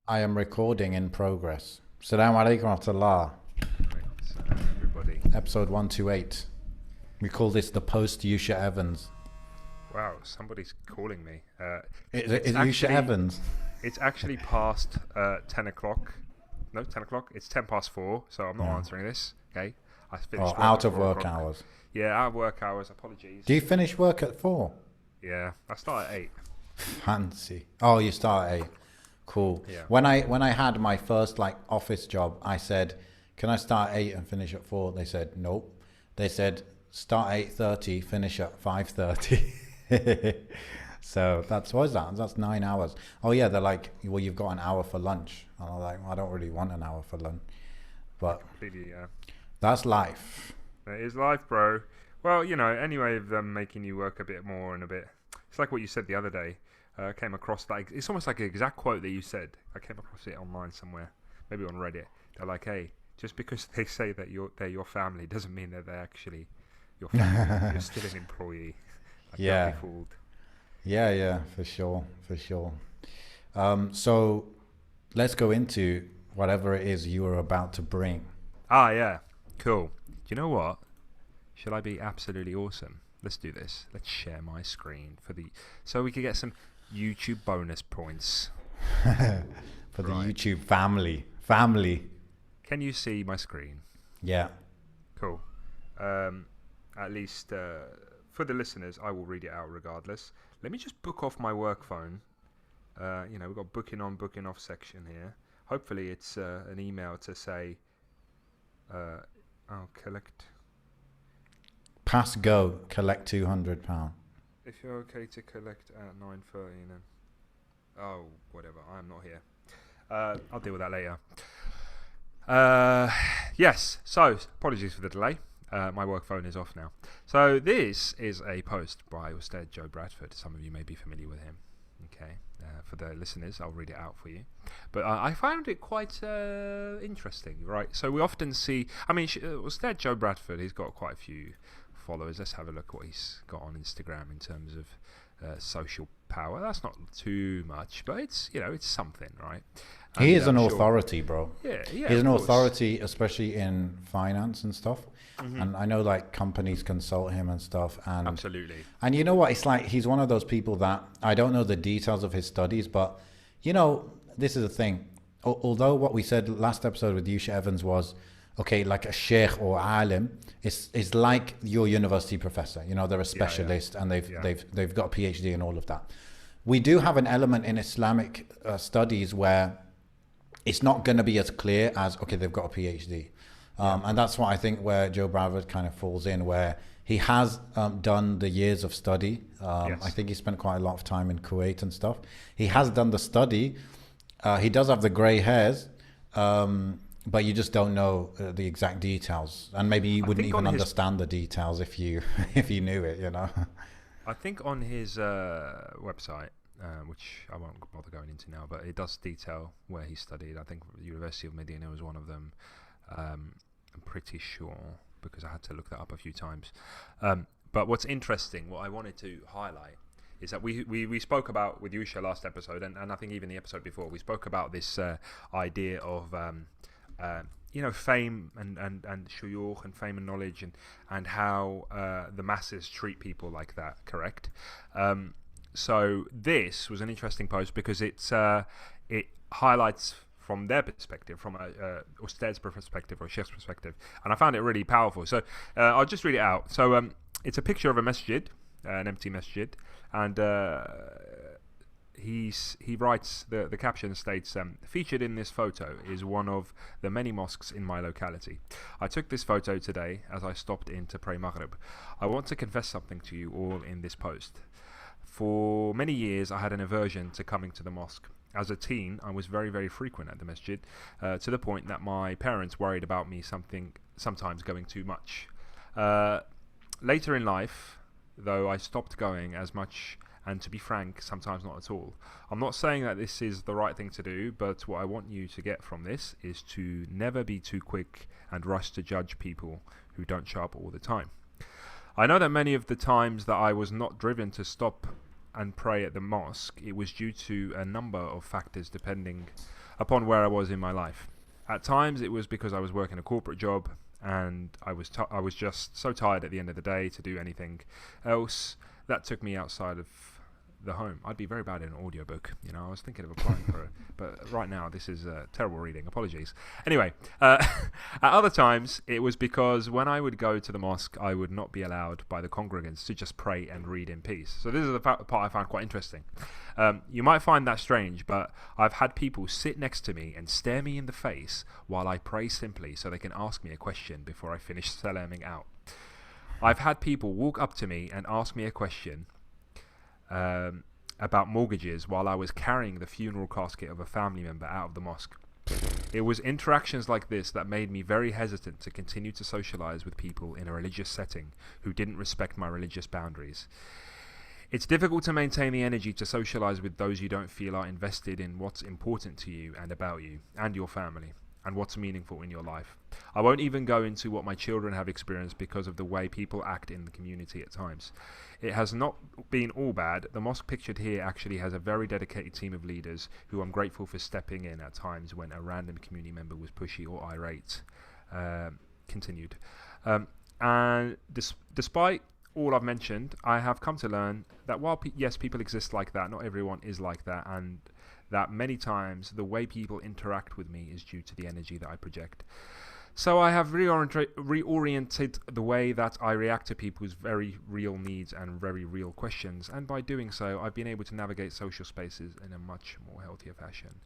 I am recording in progress. Assalamu alaikum wa rahmatullah. Right, everybody. Episode 128. We call this the post Yusha Evans. Wow, somebody's calling me. Is It's it Yusha actually Evans? it's actually past 10 o'clock. No, 10 o'clock. It's 10 past 4, so I'm not Yeah. answering this. Okay, I Oh, finished work out at of four work o'clock. hours. Yeah, out of work hours. Apologies. Do you finish work at 4? Yeah, I start at 8. Fancy. Oh, you start at 8. Cool. Yeah. When I had my first office job, I said, "Can I start at 8 and finish at 4?" They said, "Nope." They said, "Start at 8:30, finish at 5:30." So that's what is that? That's 9 hours. Oh yeah, they're like, "Well, you've got an hour for lunch." And I'm like, well, "I don't really want an hour for lunch," but Completely. that's life. It is life, bro. Well, any way of them making you work a bit more and a bit. It's like what you said the other day. I came across that. It's almost like an exact quote that you said. I came across it online somewhere, maybe on Reddit. They're like, "Hey, just because they say that they're your family doesn't mean that they're actually your family. You're still an employee. Like, don't be Yeah, fooled." yeah, for sure, for sure. So let's go into whatever it is you are about to bring. Ah, yeah, cool. Do you know what? Shall I be absolutely awesome? Let's do this. Let's share my screen so we can get some YouTube bonus points. For the Right. YouTube family. Family. Can you see my screen? Yeah. Cool. At least for the listeners, I will read it out regardless. Let me just book off my work phone. We've got booking on, booking off section here. Hopefully, it's an email to say, I'll collect. Pass go. Collect £200. If you're okay to collect at 9:30, then. Oh, whatever. I'm not here. I'll deal with that later. Yes. So, apologies for the delay. My work phone is off now. So this is a post by Ustad Joe Bradford. Some of you may be familiar with him. Okay. For the listeners, I'll read it out for you. But I found it quite interesting, right? So we often see... Ustad Joe Bradford, he's got quite a few followers. Let's have a look what he's got on Instagram in terms of social power. That's not too much, but it's something, right? He And is an I'm sure. authority, bro. Yeah, He's of an course. authority, especially in finance and stuff. Mhm. And I know companies consult him and stuff. Absolutely. And you know what? It's like he's one of those people that I don't know the details of his studies, but this is the thing. Although what we said last episode with Yusha Evans was, okay, like a sheikh or alim is like your university professor. They're a specialist and they've got a PhD and all of that. We do have an element in Islamic studies where it's not going to be as clear as, okay, they've got a PhD. And that's what I think where Joe Bradford kind of falls in, where he has done the years of study. Yes. I think he spent quite a lot of time in Kuwait and stuff. He has done the study. He does have the grey hairs, but you just don't know the exact details. And maybe you wouldn't even understand the details if you if you knew it, I think on his website, which I won't bother going into now, but it does detail where he studied. I think the University of Medina was one of them. I'm pretty sure because I had to look that up a few times. But what's interesting, what I wanted to highlight, is that we spoke about with Yusha last episode, and I think even the episode before, we spoke about this idea of fame and shuyukh and fame and knowledge and how the masses treat people like that, correct? So this was an interesting post because it highlights from their perspective, from Ustad's perspective or Sheikh's perspective, and I found it really powerful. So I'll just read it out. So it's a picture of a masjid, an empty masjid, and he writes, the caption states, featured in this photo is one of the many mosques in my locality. I took this photo today as I stopped in to pray Maghrib. I want to confess something to you all in this post. For many years I had an aversion to coming to the mosque. As a teen, I was very, very frequent at the masjid, to the point that my parents worried about me sometimes going too much. Later in life, though, I stopped going as much, and to be frank, sometimes not at all. I'm not saying that this is the right thing to do, but what I want you to get from this is to never be too quick and rush to judge people who don't show up all the time. I know that many of the times that I was not driven to stop and pray at the mosque, it was due to a number of factors depending upon where I was in my life. At times, it was because I was working a corporate job and I was just so tired at the end of the day to do anything else that took me outside of the home. I'd be very bad in an audiobook. I was thinking of applying for it, but right now this is terrible reading. Apologies. Anyway, at other times it was because when I would go to the mosque, I would not be allowed by the congregants to just pray and read in peace. So this is the part I found quite interesting. You might find that strange, but I've had people sit next to me and stare me in the face while I pray simply so they can ask me a question before I finish salamming out. I've had people walk up to me and ask me a question about mortgages while I was carrying the funeral casket of a family member out of the mosque. It was interactions like this that made me very hesitant to continue to socialize with people in a religious setting who didn't respect my religious boundaries. It's difficult to maintain the energy to socialize with those you don't feel are invested in what's important to you and about you and your family and what's meaningful in your life. I won't even go into what my children have experienced because of the way people act in the community at times. It has not been all bad. The mosque pictured here actually has a very dedicated team of leaders who I'm grateful for stepping in at times when a random community member was pushy or irate. Continued. And despite all I've mentioned, I have come to learn that while yes, people exist like that, not everyone is like that, and that many times the way people interact with me is due to the energy that I project. So I have reoriented the way that I react to people's very real needs and very real questions, and by doing so, I've been able to navigate social spaces in a much more healthier fashion.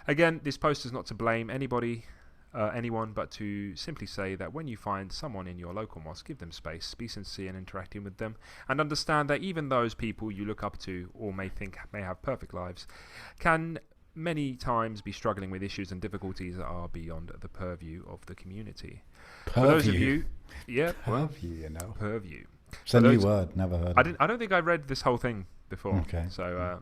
Again, this post is not to blame anyone, but to simply say that when you find someone in your local mosque, give them space, be sincere in interacting with them, and understand that even those people you look up to or may have perfect lives can many times be struggling with issues and difficulties that are beyond the purview of the community. Purview. For those of you, Purview, purview. It's a new word. Never heard. I don't think I read this whole thing before. Okay. So.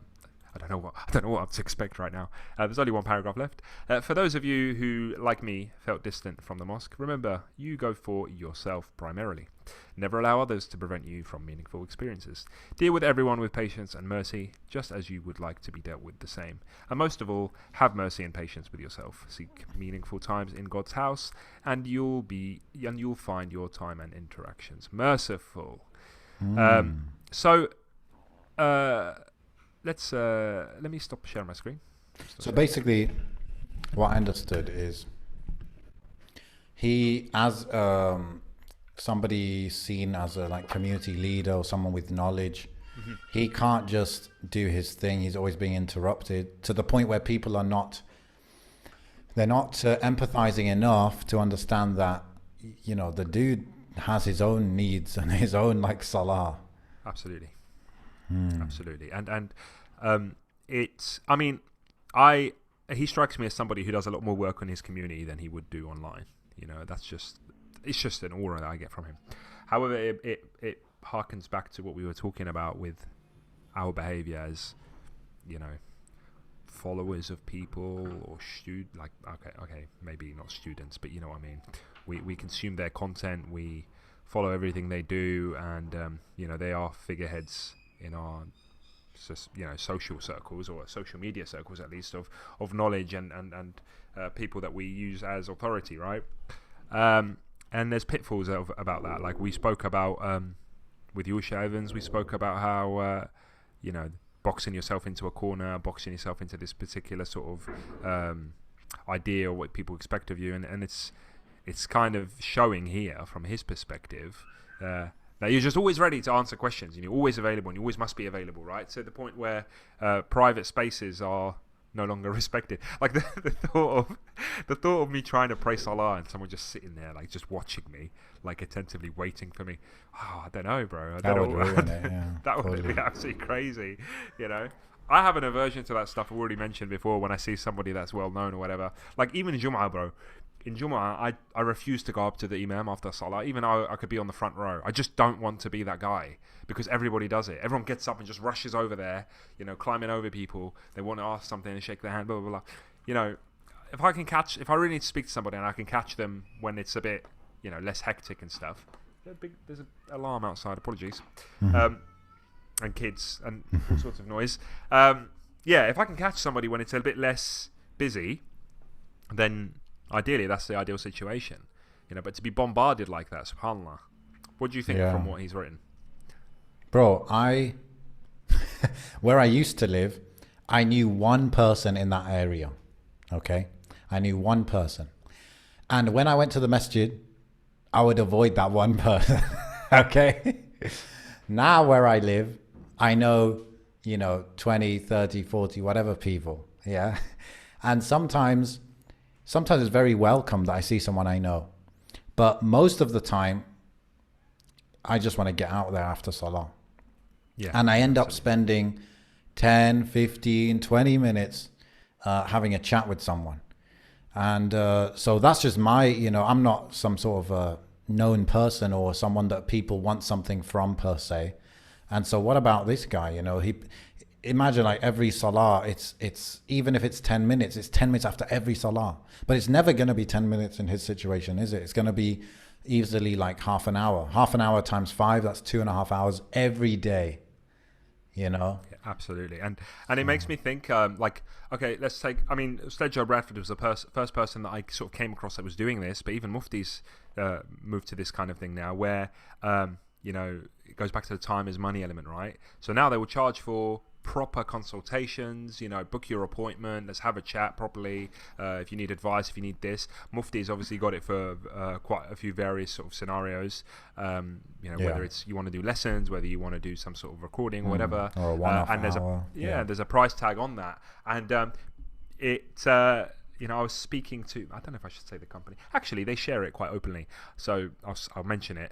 I don't know what to expect right now. There's only one paragraph left. For those of you who, like me, felt distant from the mosque, remember, you go for yourself primarily. Never allow others to prevent you from meaningful experiences. Deal with everyone with patience and mercy, just as you would like to be dealt with the same. And most of all, have mercy and patience with yourself. Seek meaningful times in God's house, and you'll find your time and interactions merciful. Let me stop sharing my screen. So basically, what I understood is he, as somebody seen as a community leader or someone with knowledge, he can't just do his thing. He's always being interrupted to the point where people are not empathizing enough to understand that the dude has his own needs and his own salah. Absolutely. Absolutely. He strikes me as somebody who does a lot more work on his community than he would do online. It's just an aura that I get from him. However, it harkens back to what we were talking about with our behavior as, followers of people or maybe not students, but you know what I mean. We consume their content, we follow everything they do, and they are figureheads in our social circles, or social media circles at least, of knowledge and people that we use as authority, right? And there's pitfalls about that. Like we spoke about with Sheikhs, we spoke about how boxing yourself into a corner, boxing yourself into this particular sort of idea or what people expect of you, and it's kind of showing here from his perspective that you're just always ready to answer questions, and you're always available, and you always must be available, right? To the point where private spaces are no longer respected. Like the thought of me trying to pray salah and someone just sitting there, just watching me, attentively waiting for me. Oh, I don't know, bro. That would ruin it. Yeah, that would be absolutely crazy. I have an aversion to that stuff. I've already mentioned before. When I see somebody that's well known or whatever, even in Jum'ah, bro. In Jum'ah, I refuse to go up to the imam after salah, even though I could be on the front row. I just don't want to be that guy, because everybody does it. Everyone gets up and just rushes over there, climbing over people. They want to ask something and shake their hand, blah, blah, blah. If I really need to speak to somebody and I can catch them when it's a bit, less hectic and stuff. There's an alarm outside, apologies. and kids and all sorts of noise. Yeah, if I can catch somebody when it's a bit less busy, then ideally that's the ideal situation, but to be bombarded like that, subhanallah. What do you think from what he's written? Bro, where I used to live, I knew one person in that area. Okay? I knew one person. And when I went to the masjid, I would avoid that one person. Okay? Now where I live, I know, 20, 30, 40, whatever people. Yeah? And sometimes it's very welcome that I see someone I know. But most of the time, I just want to get out there after Salah. Yeah, and I end up spending 10, 15, 20 minutes having a chat with someone. And so that's just my, I'm not some sort of a known person or someone that people want something from per se. And so what about this guy? He imagine like every Salah, it's even if it's 10 minutes, it's 10 minutes after every Salah. But it's never going to be 10 minutes in his situation, is it? It's going to be easily like half an hour. Half an hour times 5, that's 2.5 hours every day. Yeah, absolutely. And it makes me think, okay, let's take, Ustad Joe Bradford was the first person that I sort of came across that was doing this, but even Muftis moved to this kind of thing now where, it goes back to the time is money element, right? So now they will charge for proper consultations, book your appointment, let's have a chat properly, if you need advice, if you need this. Mufti's obviously got it for quite a few various sort of scenarios, whether it's you want to do lessons, whether you want to do some sort of recording or whatever, or a one-off and hour. there's a price tag on that. And I was speaking to, I don't know if I should say the company, actually they share it quite openly, so I'll mention it.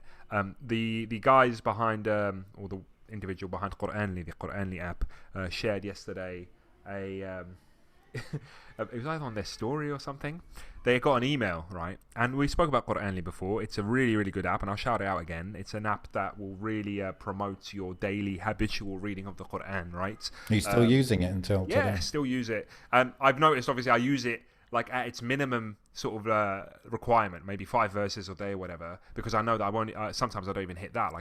The guys behind, or the individual behind Qur'anly, the Qur'anly app, shared yesterday it was either on their story or something. They got an email, right? And we spoke about Qur'anly before. It's a really, really good app, and I'll shout it out again. It's an app that will really promote your daily habitual reading of the Qur'an, right? Are you still using it until today? Yeah, still use it. I've noticed, obviously, I use it like at its minimum sort of requirement, maybe 5 verses a day or whatever, because I know that I won't. Sometimes I don't even hit that.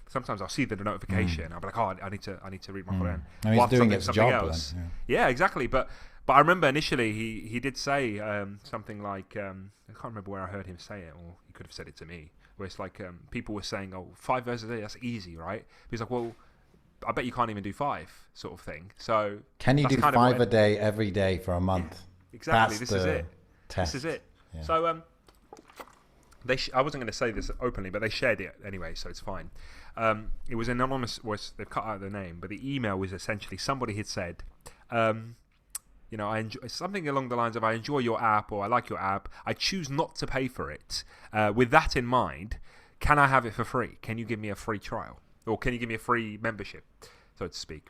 Sometimes I'll see the notification. I'll be like, oh, I need to read my Quran. And he's doing his job else. then, Yeah, exactly. But I remember initially he did say something like, I can't remember where I heard him say it, or he could have said it to me, where it's like people were saying, oh, 5 verses a day, that's easy, right? He's like, well, I bet you can't even do 5, sort of thing. So can you do 5 a day every day for a month? Yeah, exactly. This is it. Test. This is it. Yeah. So I wasn't going to say this openly, but they shared it anyway, so it's fine. It was anonymous. They've cut out the name, but the email was essentially somebody had said, I enjoy something along the lines of, I enjoy your app, or I like your app. I choose not to pay for it. With that in mind, can I have it for free? Can you give me a free trial, or can you give me a free membership, so to speak?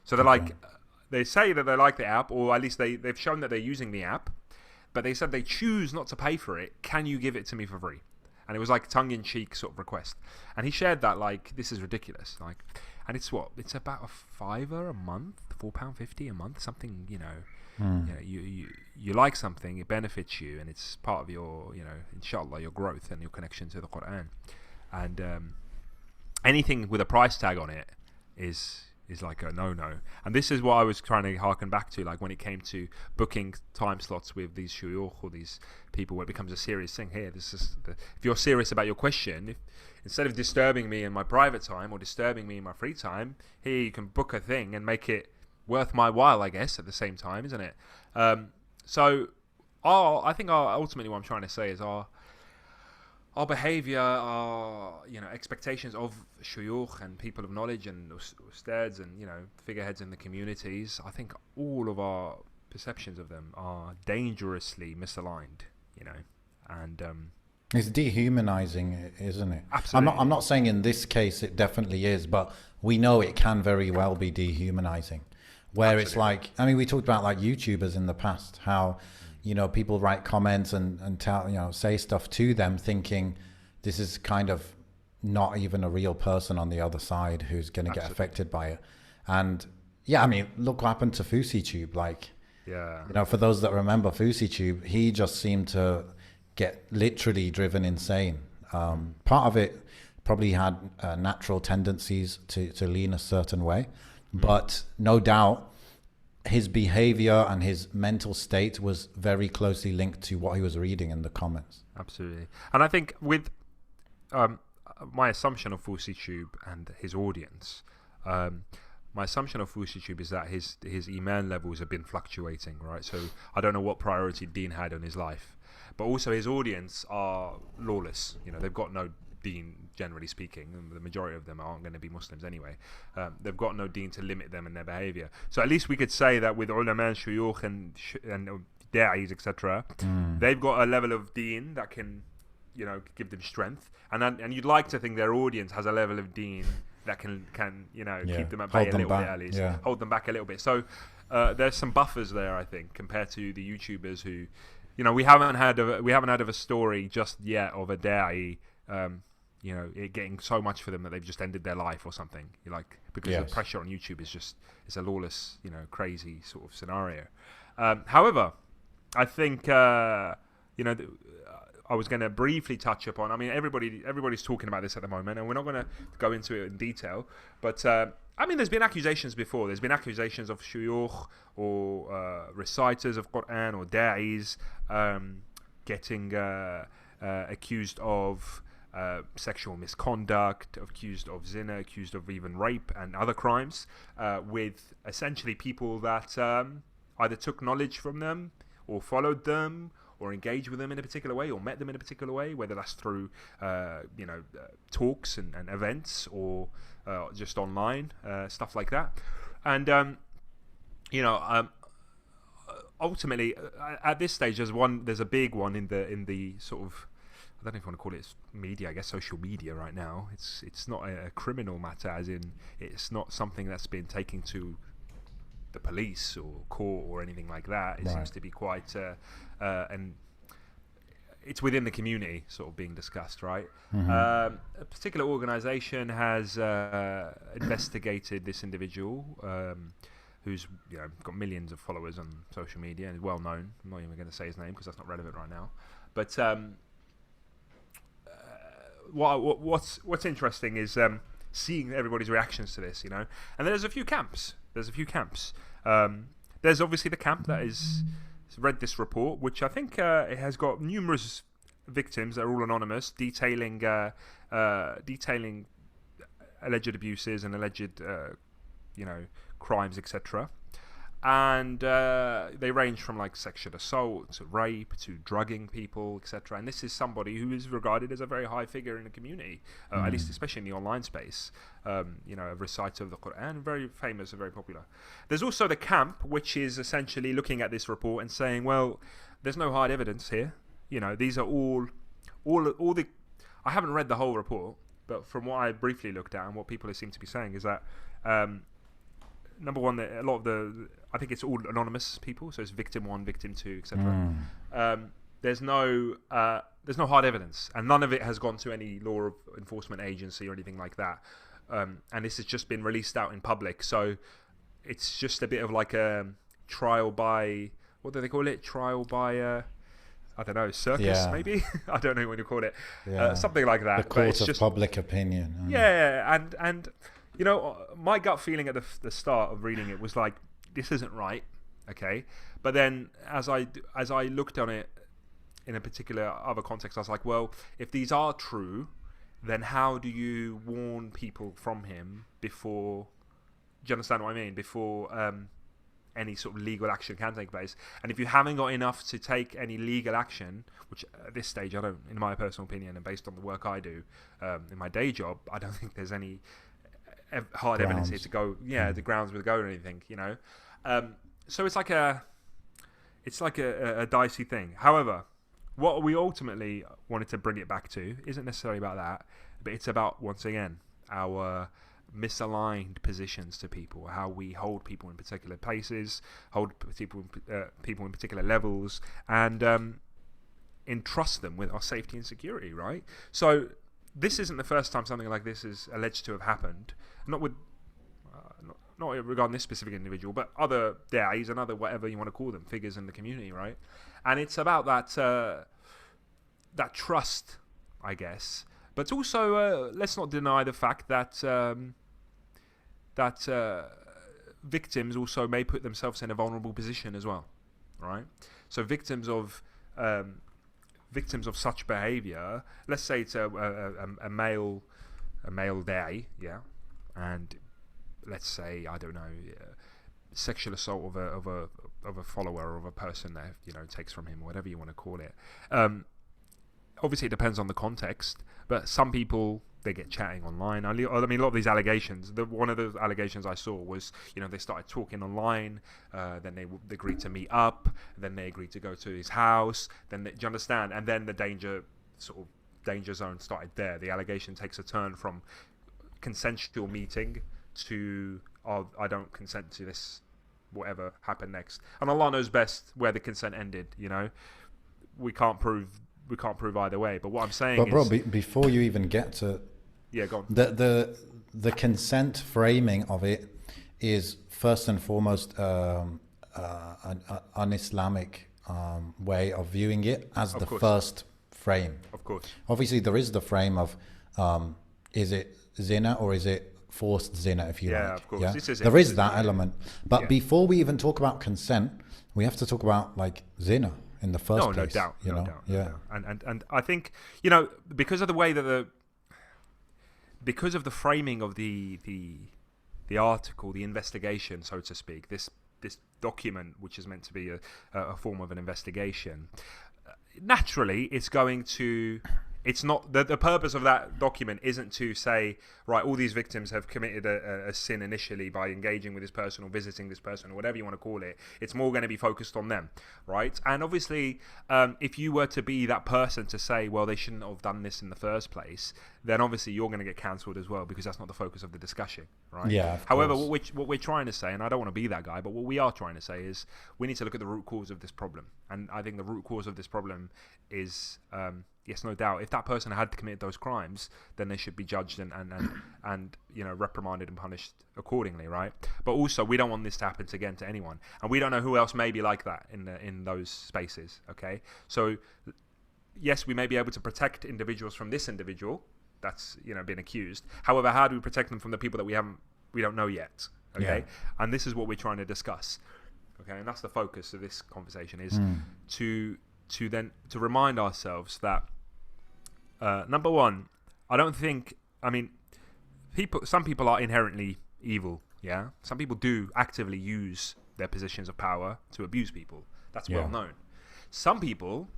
So they're like, they say that they like the app, or at least they've shown that they're using the app, but they said they choose not to pay for it. Can you give it to me for free? And it was like tongue-in-cheek sort of request. And he shared that like, this is ridiculous. Like, and it's about a £5 a month, £4.50 a month, something, you like something, it benefits you, and it's part of your, inshallah, your growth and your connection to the Quran. And anything with a price tag on it is like a no-no. And this is what I was trying to harken back to, like when it came to booking time slots with these shuyukh or these people, where it becomes a serious thing. Here, if you're serious about your question, instead of disturbing me in my private time or disturbing me in my free time, here you can book a thing and make it worth my while, I guess, at the same time, isn't it? So I think ultimately what I'm trying to say is our behavior, our expectations of shuyukh and people of knowledge and ustads and figureheads in the communities, I think all of our perceptions of them are dangerously misaligned, and it's dehumanizing, isn't it? Absolutely. I'm not saying in this case it definitely is, but we know it can very well be dehumanizing, where Absolutely. It's like, we talked about like YouTubers in the past, how people write comments and tell, say stuff to them thinking this is kind of not even a real person on the other side who's going to get affected by it. And look what happened to FouseyTube. For those that remember FouseyTube, he just seemed to get literally driven insane. Part of it probably had natural tendencies to lean a certain way. But no doubt, his behavior and his mental state was very closely linked to what he was reading in the comments. Absolutely. And I think with my assumption of FusiTube and his audience, my assumption of FusiTube is that his Iman levels have been fluctuating, right? So I don't know what priority Dean had on his life. But also his audience are lawless. You know, they've got no deen, generally speaking, and the majority of them aren't going to be Muslims anyway. They've got no deen to limit them in their behavior. So at least we could say that with ulama, shuyukh, and da'is, etc., they've got a level of deen that can, you know, give them strength. And you'd like to think their audience has a level of deen that can you know, keep them at bay a little bit at least, hold them back a little bit. So there's some buffers there, I think, compared to the YouTubers who, you know, we haven't had of a story just yet of a da'i, you know, it getting so much for them that they've just ended their life or something. Like, because the pressure on YouTube is just, it's a lawless, you know, crazy sort of scenario. However, I think you know, I was going to briefly touch upon. I mean, everybody's talking about this at the moment, and we're not going to go into it in detail. But I mean, there's been accusations before. There's been accusations of shuyukh or reciters of Quran or da'is getting accused of sexual misconduct, accused of zina, accused of even rape and other crimes, with essentially people that either took knowledge from them or followed them or engaged with them in a particular way or met them in a particular way, whether that's through you know, talks and events or just online, stuff like that. And you know, ultimately at this stage there's a big one in the sort of, I don't know if you want to call it media, I guess social media right now. It's not a criminal matter, as in it's not something that's been taken to the police or court or anything like that. It seems to be quite and it's within the community sort of being discussed, right? A particular organization has investigated this individual who's, you know, got millions of followers on social media and is well known. I'm not even going to say his name because that's not relevant right now. But what's interesting is seeing everybody's reactions to this, you know. And there's a few camps. There's obviously the camp that is read this report, which I think it has got numerous victims that are all anonymous, detailing alleged abuses and alleged you know, crimes, etc. And they range from like sexual assault to rape to drugging people, etc. And this is somebody who is regarded as a very high figure in the community, at least especially in the online space. You know, a reciter of the Quran, very famous and very popular. There's also the camp, which is essentially looking at this report and saying, well, there's no hard evidence here. You know, these are all the. I haven't read the whole report, but from what I briefly looked at and what people seem to be saying is that. Number one, a lot of I think it's all anonymous people, so it's victim 1, victim 2, etc. There's no hard evidence, and none of it has gone to any law enforcement agency or anything like that. And this has just been released out in public, so it's just a bit of like a trial by, what do they call it? Trial by, I don't know, circus maybe? I don't know what you call it. Something like that. The court of public opinion. Yeah, and you know, my gut feeling at the start of reading it was like, this isn't right, okay? But then as I looked on it in a particular other context, I was like, well, if these are true, then how do you warn people from him before, do you understand what I mean? Before any sort of legal action can take place. And if you haven't got enough to take any legal action, which at this stage I don't, in my personal opinion and based on the work I do in my day job, I don't think there's any hard evidence here to go, the grounds with go or anything, you know. So it's like a dicey thing. However, what we ultimately wanted to bring it back to isn't necessarily about that, but it's about, once again, our misaligned positions to people, how we hold people in particular places, hold people in particular levels, and entrust them with our safety and security, right? So this isn't the first time something like this is alleged to have happened. Not regarding this specific individual, but other da'is and other whatever you want to call them, figures in the community, right? And it's about that trust, I guess, But also, let's not deny the fact that victims also may put themselves in a vulnerable position as well, right? So victims of such behavior, let's say it's a male da'i, yeah, and let's say, I don't know, sexual assault of a follower, of a person that, you know, takes from him, or whatever you want to call it. Obviously it depends on the context, but some people, they get chatting online. I mean, a lot of these allegations, one of the allegations I saw was, you know, they started talking online, then they agreed to meet up, then they agreed to go to his house, then do you understand? And then the danger zone started there. The allegation takes a turn from consensual meeting to, oh, I don't consent to this, whatever happened next. And Allah knows best where the consent ended, you know. We can't prove either way. But what I'm saying is... But bro, before you even get to... Yeah, go on. The consent framing of it is first and foremost an un-Islamic way of viewing it as the first frame. Of course. Obviously, there is the frame of is it zina or is it forced zina, if you like. Of course. Yeah, This there is that element. But before we even talk about consent, we have to talk about like zina in the first place. No doubt. You know? No doubt. And I think, you know, because of the way that because of the framing of the article, the investigation, so to speak, this document, which is meant to be a form of an investigation, naturally it's not the purpose of that document isn't to say, right, all these victims have committed a sin initially by engaging with this person or visiting this person or whatever you want to call it. It's more going to be focused on them, right? And obviously, if you were to be that person to say, well, they shouldn't have done this in the first place, then obviously you're going to get cancelled as well, because that's not the focus of the discussion, right? Yeah. However, what we're trying to say, and I don't want to be that guy, but what we are trying to say is we need to look at the root cause of this problem. And I think the root cause of this problem is, yes, no doubt, if that person had committed those crimes, then they should be judged and you know, reprimanded and punished accordingly, right? But also, we don't want this to happen again to anyone, and we don't know who else may be like that in those spaces. Okay, so yes, we may be able to protect individuals from this individual that's, you know, been accused. However, how do we protect them from the people that we don't know yet? Okay, and this is what we're trying to discuss. Okay, and that's the focus of this conversation, is to remind ourselves that number one, I don't think, I mean, some people are inherently evil, yeah? Some people do actively use their positions of power to abuse people. That's well known. Some people,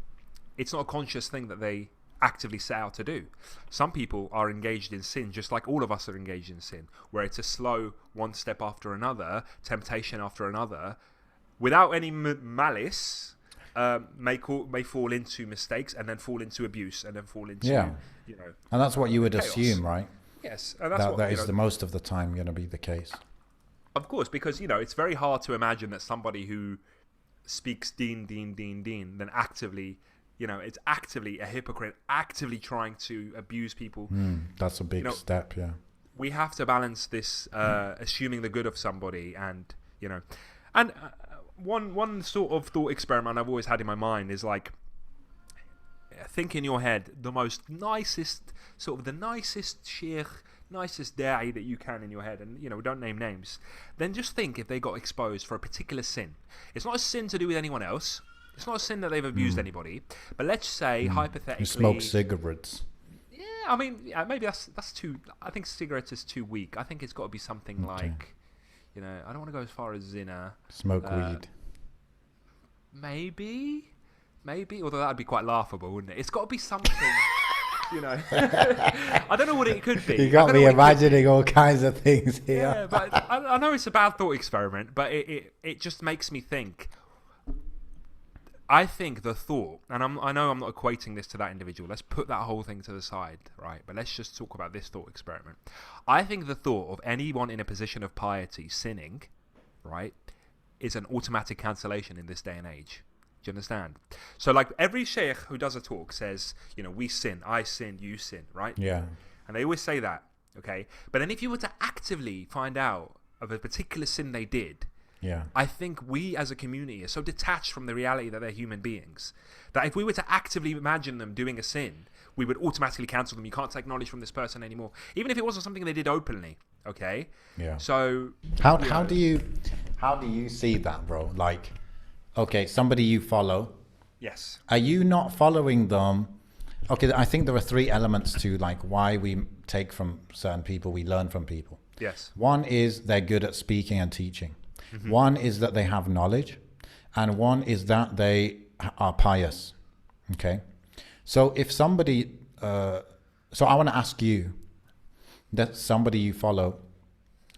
it's not a conscious thing that they actively set out to do. Some people are engaged in sin, just like all of us are engaged in sin, where it's a slow one step after another, temptation after another, without any malice. May fall into mistakes, and then fall into abuse, and then fall into, you know, and that's what you would chaos. Assume, right? Yes, and that's that is the most of the time going to be the case. Of course, because, you know, it's very hard to imagine that somebody who speaks deen, then actively, you know, it's actively a hypocrite, actively trying to abuse people. That's a big step, yeah. We have to balance this assuming the good of somebody, and, you know, and one sort of thought experiment I've always had in my mind is, like, think in your head the nicest sheikh, nicest da'i that you can in your head, and, you know, don't name names. Then just think if they got exposed for a particular sin. It's not a sin to do with anyone else. It's not a sin that they've abused anybody. But let's say, hypothetically, you smoke cigarettes. Yeah, I mean, maybe that's too. I think cigarettes is too weak. I think it's got to be something like, you know, I don't want to go as far as zina. Smoke weed. Maybe, although that would be quite laughable, wouldn't it? It's got to be something, you know. I don't know what it could be. You got me imagining all kinds of things here. Yeah, but I know it's a bad thought experiment, but it just makes me think. I think the thought, and I know I'm not equating this to that individual. Let's put that whole thing to the side, right? But let's just talk about this thought experiment. I think the thought of anyone in a position of piety sinning, right, is an automatic cancellation in this day and age. Do you understand? So, like, every sheikh who does a talk says, you know, we sin, I sin, you sin, right? Yeah. And they always say that, okay? But then if you were to actively find out of a particular sin they did, Yeah. I think we as a community are so detached from the reality that they're human beings that if we were to actively imagine them doing a sin, we would automatically cancel them. You can't take knowledge from this person anymore, even if it wasn't something they did openly. Okay. Yeah. So How do you see that, bro? Like, okay, somebody you follow. Yes. Are you not following them? Okay, I think there are three elements to like why we take from certain people, we learn from people. Yes. One is they're good at speaking and teaching. One is that they have knowledge, and one is that they are pious. Okay, so if somebody, so I want to ask you, that somebody you follow,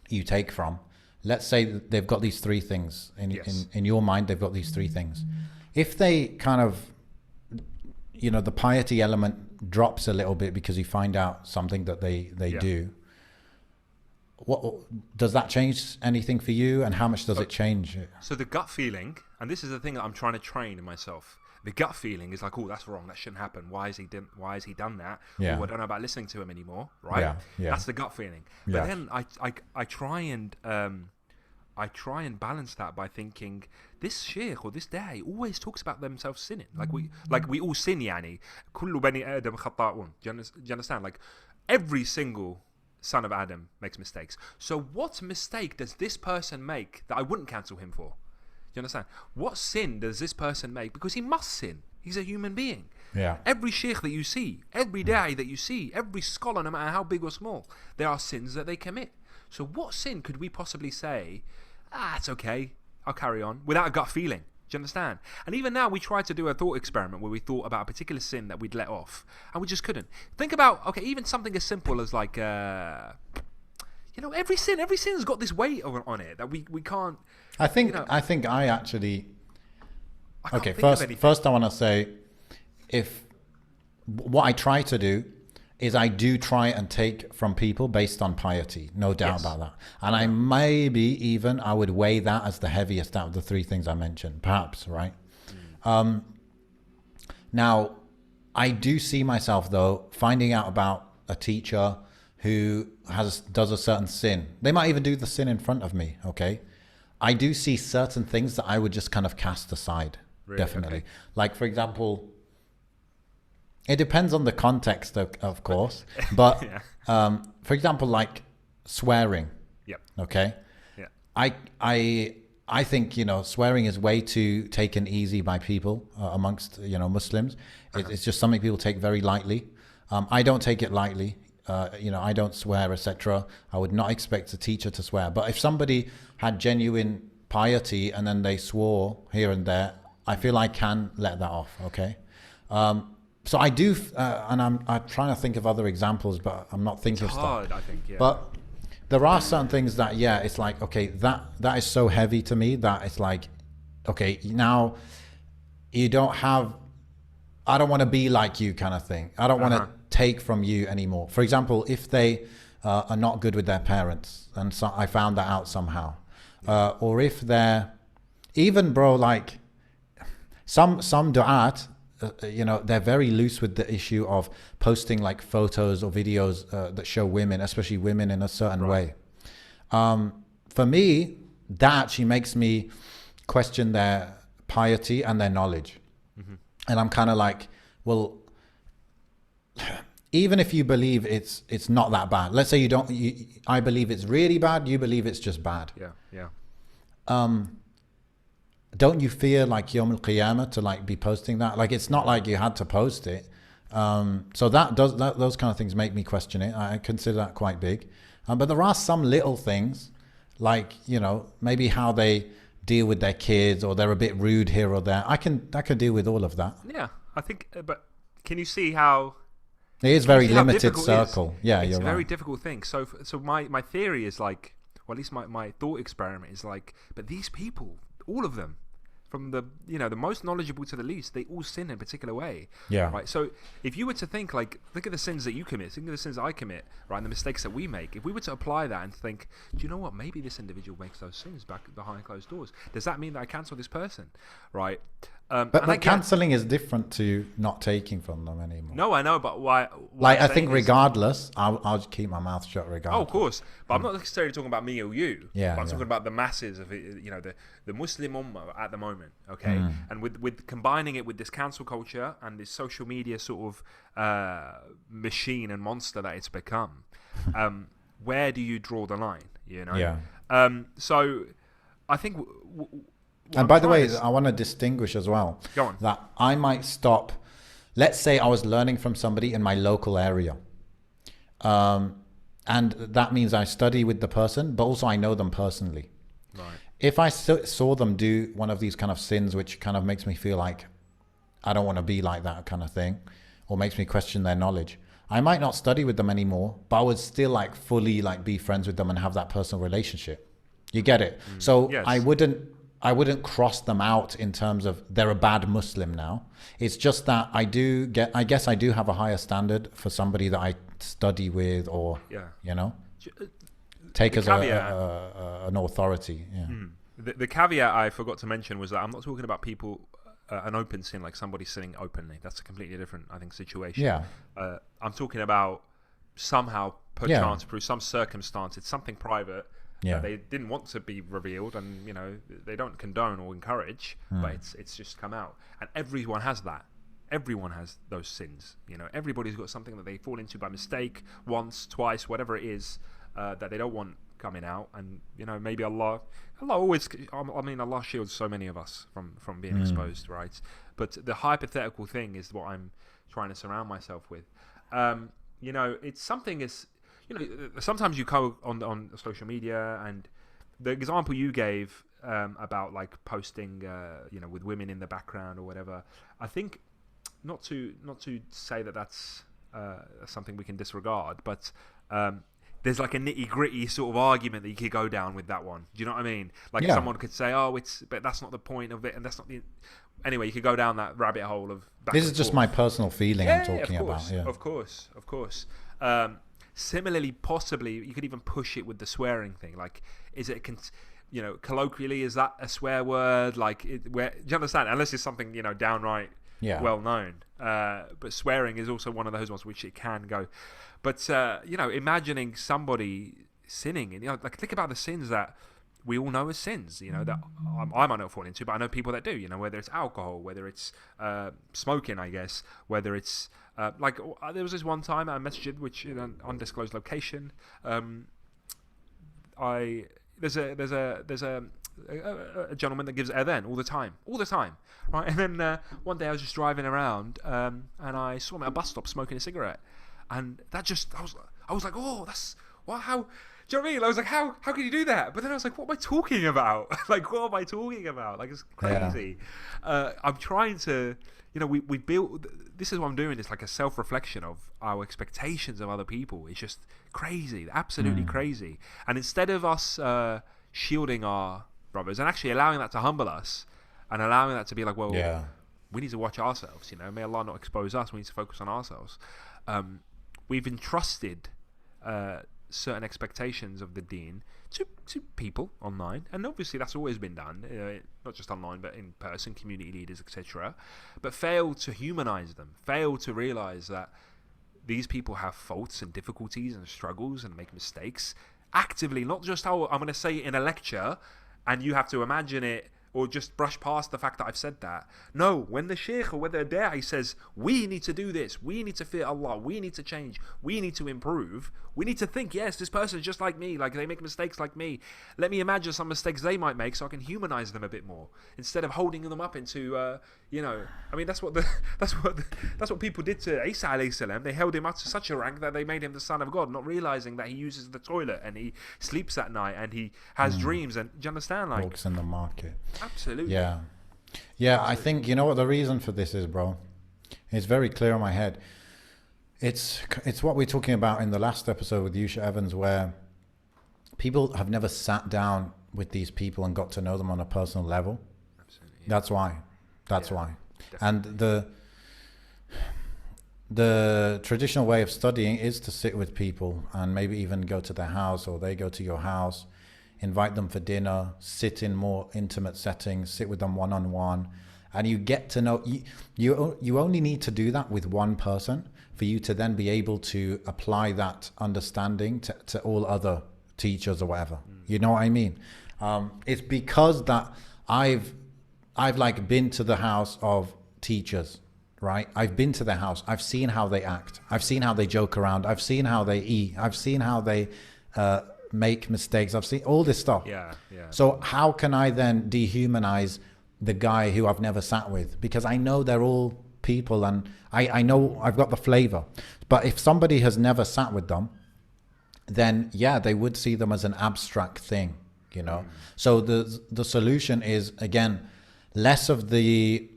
you take from, let's say that they've got these three things in your mind. They've got these three things. If they kind of, you know, the piety element drops a little bit because you find out something that they do. What does that change anything for you, and how much does it change? So the gut feeling, and this is the thing that I'm trying to train in myself. The gut feeling is like, oh, that's wrong. That shouldn't happen. Why has he done that? Yeah. Oh, I don't know about listening to him anymore. Right. Yeah. Yeah. That's the gut feeling. But then I try and balance that by thinking this sheikh or this da'i always talks about themselves sinning. Like we all sin. Yani kullu bani adam khata'un. Do you understand? Like every single son of Adam makes mistakes. So what mistake does this person make that I wouldn't cancel him for? You understand? What sin does this person make? Because he must sin. He's a human being. Yeah. Every sheikh that you see, every da'i that you see, every scholar, no matter how big or small, there are sins that they commit. So what sin could we possibly say, it's okay, I'll carry on, without a gut feeling? Do you understand? And even now, we tried to do a thought experiment where we thought about a particular sin that we'd let off, and we just couldn't. Think about, okay, even something as simple as like, you know, every sin's got this weight on it that we can't. I think I actually. Okay, first I want to say, what I try to do is I do try and take from people based on piety, no doubt about that. And I would weigh that as the heaviest out of the three things I mentioned, perhaps, right? Now, I do see myself, though, finding out about a teacher who does a certain sin. They might even do the sin in front of me, okay? I do see certain things that I would just kind of cast aside, really? Definitely. Okay. Like, for example, it depends on the context, of course. But, for example, like swearing. Yep. Okay? Yeah. I think, you know, swearing is way too taken easy by people amongst, you know, Muslims. It's just something people take very lightly. I don't take it lightly. You know, I don't swear, etc. I would not expect a teacher to swear. But if somebody had genuine piety and then they swore here and there, I feel I can let that off, okay? So I do, and I'm trying to think of other examples, but I'm not thinking of stuff. It's hard, I think, yeah. But there are certain things that, it's like, okay, that is so heavy to me that it's like, okay, now you don't have, I don't want to be like you kind of thing. I don't want to take from you anymore. For example, if they are not good with their parents, and so I found that out somehow, or if they're, even bro, like some du'at, you know, they're very loose with the issue of posting like photos or videos that show women, especially women, in a certain way. For me, that actually makes me question their piety and their knowledge. And I'm kind of like, well, even if you believe it's not that bad, let's say I believe it's really bad, you believe it's just bad. Don't you fear like Yawm al-Qiyamah to like be posting that? Like, it's not like you had to post it. So those kind of things make me question it. I consider that quite big. But there are some little things, like, you know, maybe how they deal with their kids, or they're a bit rude here or there. I can deal with all of that. Yeah, I think, but can you see how it is very limited circle? Yeah, it's you're a very right. difficult thing. So my theory is like, or at least my thought experiment is like, but these people, all of them, from the, you know, the most knowledgeable to the least, they all sin in a particular way. Yeah. Right. So if you were to think like, look at the sins that you commit, think of the sins I commit, right, and the mistakes that we make. If we were to apply that and think, do you know what? Maybe this individual makes those sins back behind closed doors. Does that mean that I cancel this person? Right. But cancelling is different to not taking from them anymore. No, I know, but why Like, I'm I think saying is- regardless, I'll just keep my mouth shut Oh, regardless. of course, but I'm not necessarily talking about me or you. Yeah, but I'm yeah. talking about the masses of it, the Muslim ummah at the moment. Okay, Mm. and with combining it with this cancel culture and this social media sort of machine and monster that it's become, where do you draw the line? Yeah. So I think. And by the way, I want to distinguish as well Go on. that I might stop. Let's say I was learning from somebody in my local area. And that means I study with the person, but also I know them personally. Right. If I saw them do one of these kind of sins, which kind of makes me feel like I don't want to be like that kind of thing, or makes me question their knowledge, I might not study with them anymore, but I would still like fully like be friends with them and have that personal relationship. You get it? So Yes. I wouldn't cross them out in terms of they're a bad Muslim now. It's just that I guess I do have a higher standard for somebody that I study with, or take as an authority. Yeah. The caveat I forgot to mention was that I'm not talking about people an open sin, like somebody sinning openly. That's a completely different, I think, situation. Yeah. I'm talking about somehow, perchance, through some circumstance, it's something private. Yeah. They didn't want to be revealed, and they don't condone or encourage, but it's just come out, and everyone has that. Everyone has those sins. Everybody's got something that they fall into by mistake, once, twice, whatever it is, that they don't want coming out, and maybe Allah always. I mean, Allah shields so many of us from being exposed, right? But the hypothetical thing is what I'm trying to surround myself with. It's something is. Sometimes you go on social media, and the example you gave about like posting, with women in the background or whatever. I think not to say that that's something we can disregard, but there's like a nitty gritty sort of argument that you could go down with that one. Do you know what I mean? Like someone could say, but that's not the point of it, and that's not the. Anyway, you could go down that rabbit hole of. This is just my personal feeling I'm talking about. Yeah, of course. Similarly, possibly, you could even push it with the swearing thing. Like, is it, colloquially, is that a swear word? Like, do you understand? Unless it's something, downright well known. But swearing is also one of those ones which it can go. But, imagining somebody sinning, and like, think about the sins that we all know as sins, that I might not fall into, but I know people that do, whether it's alcohol, whether it's smoking, I guess, whether it's there was this one time at a masjid, which in an undisclosed location, there's a gentleman that gives adhan all the time, right? And then one day I was just driving around, and I saw him at a bus stop smoking a cigarette, and that just I was like, oh, that's how. Do you know what I mean? I was like, how can you do that? But then I was like, what am I talking about? Like, what am I talking about? Like, it's crazy. Yeah. I'm trying to, we built, this is what I'm doing. It's like a self-reflection of our expectations of other people. It's just crazy, absolutely crazy. And instead of us shielding our brothers and actually allowing that to humble us and allowing that to be like, well, we need to watch ourselves, may Allah not expose us. We need to focus on ourselves. We've entrusted certain expectations of the deen to people online, and obviously that's always been done, not just online but in person, community leaders, etc., but fail to humanize them, fail to realize that these people have faults and difficulties and struggles and make mistakes actively, not just I'm going to say it in a lecture and you have to imagine it or just brush past the fact that I've said that. No, when the sheikh or whether the da'i says, we need to do this, we need to fear Allah, we need to change, we need to improve, we need to think, yes, this person's just like me, like they make mistakes like me. Let me imagine some mistakes they might make so I can humanize them a bit more instead of holding them up into, I mean, that's what people did to Isa alayhi salam. They held him up to such a rank that they made him the son of God, not realizing that he uses the toilet and he sleeps at night and he has dreams. And do you understand? Like, walks in the market. Absolutely. Yeah. I think what the reason for this is, bro. It's very clear in my head. It's what we're talking about in the last episode with Yusha Evans, where people have never sat down with these people and got to know them on a personal level. Absolutely. Yeah. That's why. Definitely. And the traditional way of studying is to sit with people and maybe even go to their house or they go to your house, invite them for dinner, sit in more intimate settings, sit with them one-on-one, and you get to know, you only need to do that with one person for you to then be able to apply that understanding to all other teachers or whatever. You know what I mean? It's because that I've like been to the house of teachers, right? I've been to their house. I've seen how they act. I've seen how they joke around. I've seen how they eat. I've seen how they make mistakes. I've seen all this stuff. Yeah. So how can I then dehumanize the guy who I've never sat with? Because I know they're all people, and I know I've got the flavor. But if somebody has never sat with them, then yeah, they would see them as an abstract thing, you know. So the solution is, again, less of the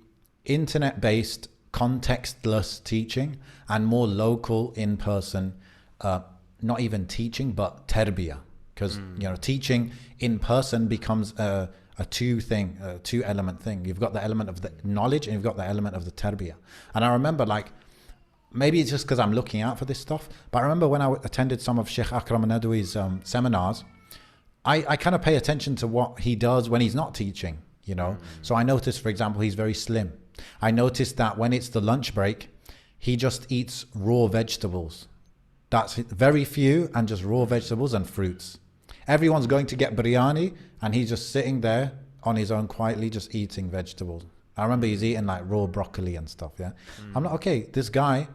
internet-based contextless teaching and more local in-person, not even teaching, but tarbiyah. Because you know, teaching in person becomes a two element thing. You've got the element of the knowledge and you've got the element of the tarbiyah. And I remember, like, maybe it's just because I'm looking out for this stuff, but I remember when I attended some of Sheikh Akram Nadwi's seminars, I kind of pay attention to what he does when he's not teaching, you know. So I noticed, for example, he's very slim. I noticed that when it's the lunch break, he just eats raw vegetables. That's very few, and just raw vegetables and fruits. Everyone's going to get biryani, and he's just sitting there on his own quietly, just eating vegetables. I remember he's eating like raw broccoli and stuff. Yeah, I'm like, okay, this guy,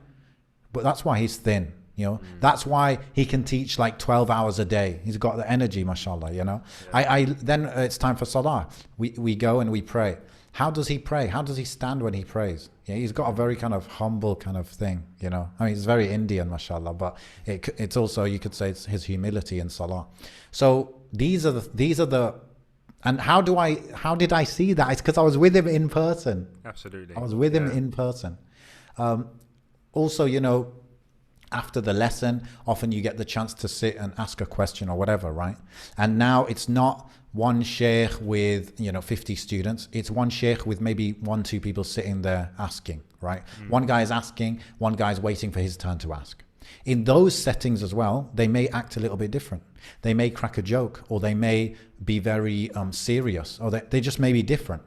but that's why he's thin. You know, that's why he can teach like 12 hours a day. He's got the energy, mashallah. You know, I then it's time for salah. We go and we pray. How does he pray? How does he stand when he prays? Yeah, he's got a very kind of humble kind of thing, you know. I mean, it's very Indian, mashallah, but it's also, you could say, it's his humility in salah. So these are the, and how did I see that? It's because I was with him in person. Absolutely. I was with him in person. Also, you know, after the lesson, often you get the chance to sit and ask a question or whatever, right? And now it's not one sheikh with, you know, 50 students. It's one sheikh with maybe 1-2 people sitting there asking, right? One guy is asking, one guy is waiting for his turn to ask. In those settings as well, they may act a little bit different. They may crack a joke, or they may be very serious, or they just may be different.